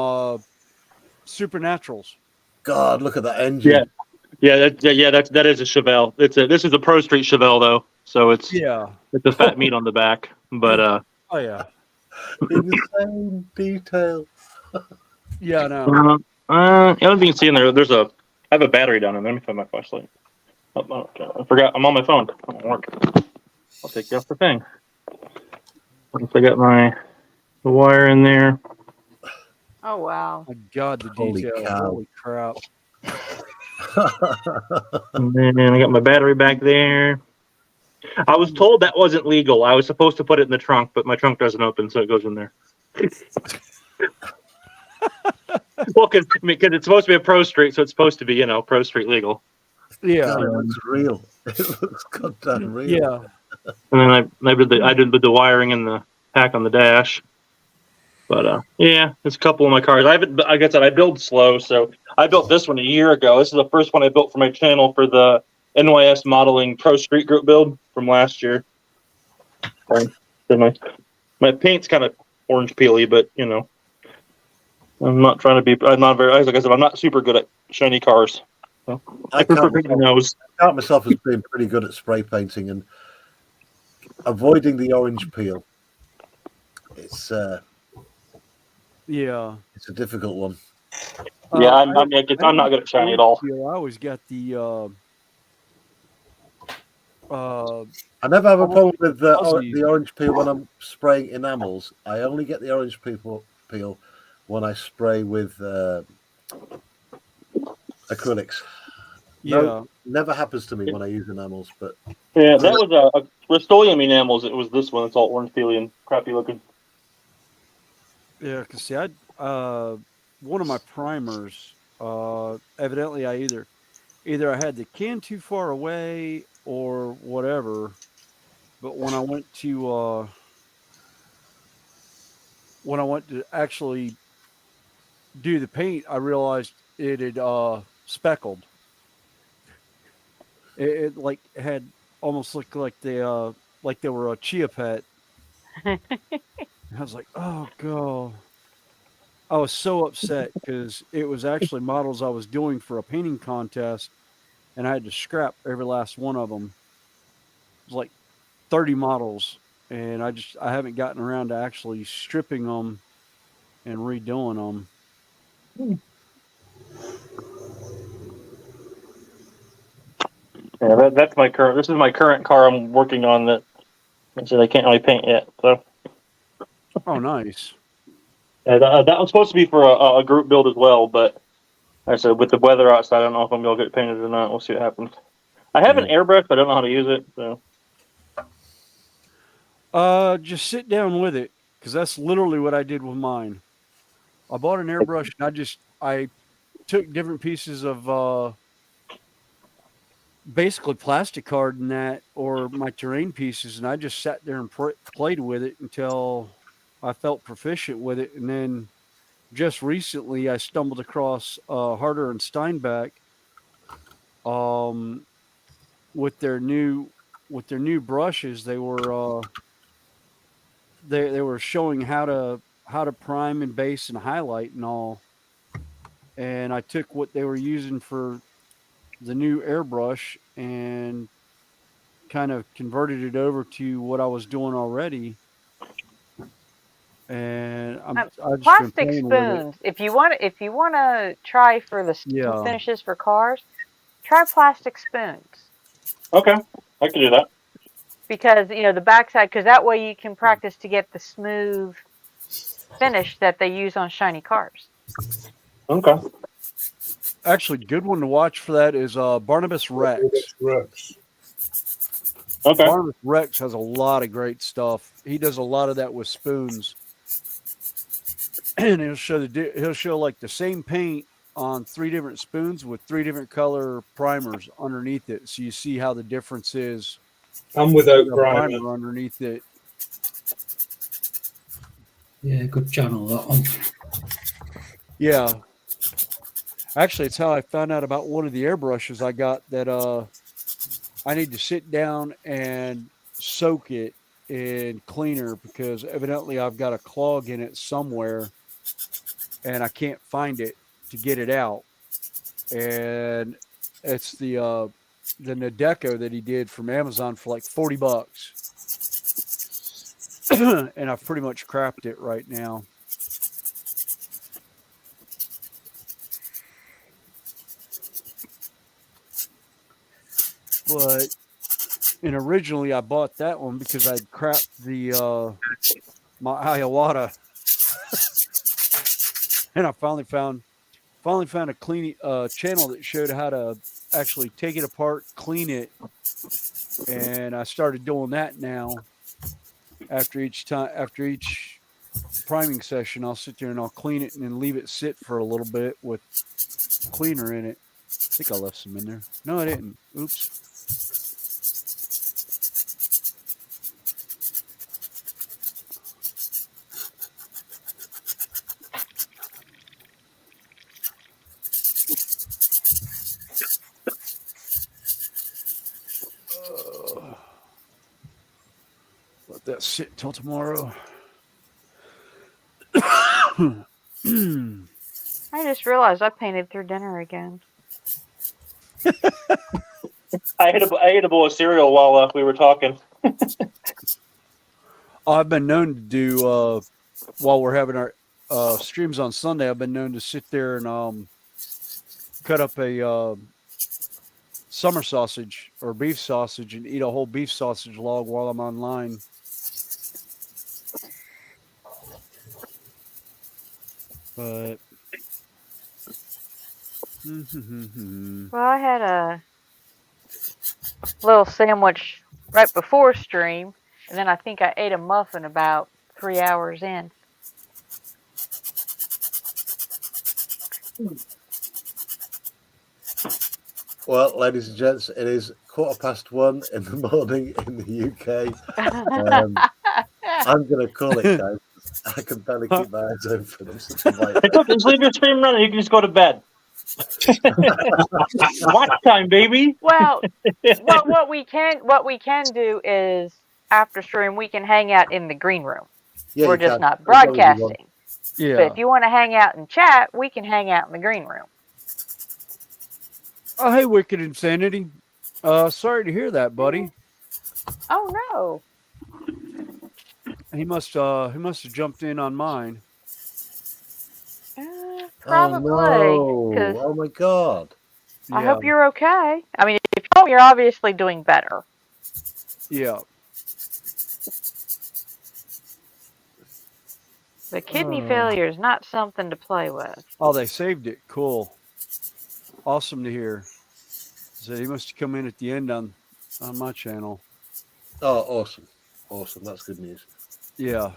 Supernaturals. God, look at that engine. Yeah, that is a Chevelle. This is a Pro Street Chevelle though, so it's Yeah. a fat meat on the back. But Oh yeah. Insane detail. Yeah, no. the other thing you can see in there, I have a battery down in there. Let me find my flashlight. Oh, I forgot. I'm on my phone. It won't work. I'll take you off the thing. Once I got the wire in there. Oh wow. My God, the Holy detail. cow. Holy crap. And then I got my battery back there. I was told that wasn't legal. I was supposed to put it in the trunk, but my trunk doesn't open, so it goes in there. Well, because it's supposed to be a Pro Street, so it's supposed to be, Pro Street legal. Yeah. God, it looks real. It looks goddamn real. Yeah. And then I did the wiring and the pack on the dash. But yeah, it's a couple of my cars. Like I said, I build slow, so I built this one a year ago. This is the first one I built for my channel for the NYS Modeling Pro Street Group build from last year. My paint's kind of orange peely, but I'm not trying to be. I'm not very. Like I said, I'm not super good at shiny cars. So I prefer painting those. I count myself as being pretty good at spray painting and avoiding the orange peel. It's Yeah. it's a difficult one. Yeah, I'm not good at shiny at all. I always got the I never have a problem with fuzzy. the orange peel when I'm spraying enamels. I only get the orange peel when I spray with acrylics. yeah. No, never happens to me when I use enamels, but Yeah, that was a Rust-Oleum enamels. It was this one. It's all orange peely and crappy looking. Yeah, because see, one of my primers, evidently I either I had the can too far away or whatever, but when I went to actually do the paint, I realized it had speckled. It like had almost looked like they were a chia pet. I was like, oh god. I was so upset because it was actually models I was doing for a painting contest, and I had to scrap every last one of them. It was like 30 models, and I haven't gotten around to actually stripping them and redoing them. Yeah, that's my current. This is my current car I'm working on that. I said I can't really paint yet. So. Oh, nice. Yeah, that was supposed to be for a group build as well, but like I said, with the weather outside, I don't know if I'm going to get it painted or not. We'll see what happens. I have an airbrush, but I don't know how to use it. So. Just sit down with it, because that's literally what I did with mine. I bought an airbrush, and I took different pieces of basically plastic card and that, or my terrain pieces, and I just sat there and played with it until I felt proficient with it. And then just recently I stumbled across Harder and Steinbeck with their new brushes. They were they were showing how to prime and base and highlight and all, and I took what they were using for the new airbrush and kind of converted it over to what I was doing already. And I've just been plastic playing with it. spoons. If you want to try for the finishes for cars, try plastic spoons. Okay, I can do that. Because the backside, because that way you can practice to get the smooth finish that they use on shiny cars. Okay. Actually, good one to watch for that is Barnabas Rex. Okay. Barnabas Rex has a lot of great stuff. He does a lot of that with spoons, and he'll show like the same paint on 3 different spoons with 3 different color primers underneath it, so you see how the difference is. And without primer underneath it. Yeah, good channel that one. Yeah. Actually, it's how I found out about one of the airbrushes I got that I need to sit down and soak it in cleaner because evidently I've got a clog in it somewhere and I can't find it to get it out. And it's the Nadeco that he did from Amazon for like $40. And I've pretty much crapped it right now. But and originally I bought that one because I'd crapped the my Iowata, and I finally found a clean channel that showed how to actually take it apart, clean it, and I started doing that now. After each priming session, I'll sit there and I'll clean it and then leave it sit for a little bit with cleaner in it. I think I left some in there. No, I didn't. Oops. Let that sit till tomorrow. I just realized I painted through dinner again. I ate a bowl of cereal while we were talking. I've been known to do while we're having our streams on Sunday. I've been known to sit there and cut up a summer sausage or beef sausage and eat a whole beef sausage log while I'm online. But well, I had a little sandwich right before stream, and then I think I ate a muffin about 3 hours in. Well, ladies and gents, it is 1:15 in the morning in the UK. I'm going to call it, guys. I can barely keep my eyes open. I'm such a white. Just leave your stream running. You can just go to bed. Watch time, baby. Well, what we can do is after stream we can hang out in the green room. Yeah, We're you just can, not as long as you want. broadcasting. yeah. But if you want to hang out and chat, we can hang out in the green room. Oh, hey, Wicked Insanity. Sorry to hear that, buddy. Oh no. He must have jumped in on mine. Probably. Oh, 'cause no. Oh my God. I Yeah. hope you're okay. I mean, if you're obviously doing better. Yeah. But kidney failure is not something to play with. Oh, they saved it. Cool. Awesome to hear. So he must have come in at the end on my channel. Oh, awesome. Awesome. That's good news. Yeah.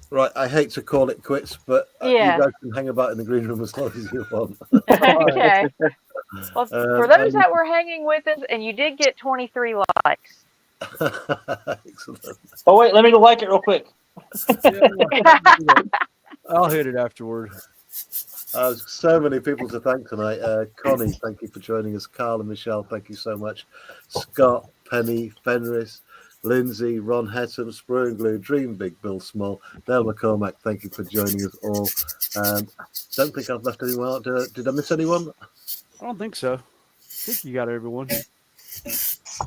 Right, I hate to call it quits, but Yeah. you guys can hang about in the green room as long as you want. Okay. Well, for those that were hanging with us, and you did get 23 likes. Excellent. Oh wait, let me go like it real quick. I'll hit it afterward. So many people to thank tonight. Connie, thank you for joining us. Carl and Michelle, thank you so much. Scott, Penny, Fenris, Lindsay, Ron Hettam, Sprue and Glue, Dream Big, Bill Small, Dale McCormack, thank you for joining us all. Don't think I've left anyone out. Did I miss anyone? I don't think so. I think you got everyone.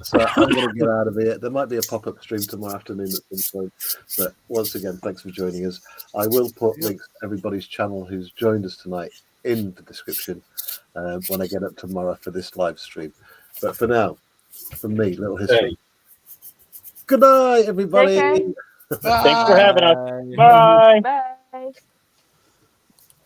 So I'm going to get out of here. There might be a pop-up stream tomorrow afternoon at some point. But once again, thanks for joining us. I will put links to everybody's channel who's joined us tonight in the description when I get up tomorrow for this live stream. But for now, from me, Little History. Good night, everybody. Thanks for having us. Bye. Bye.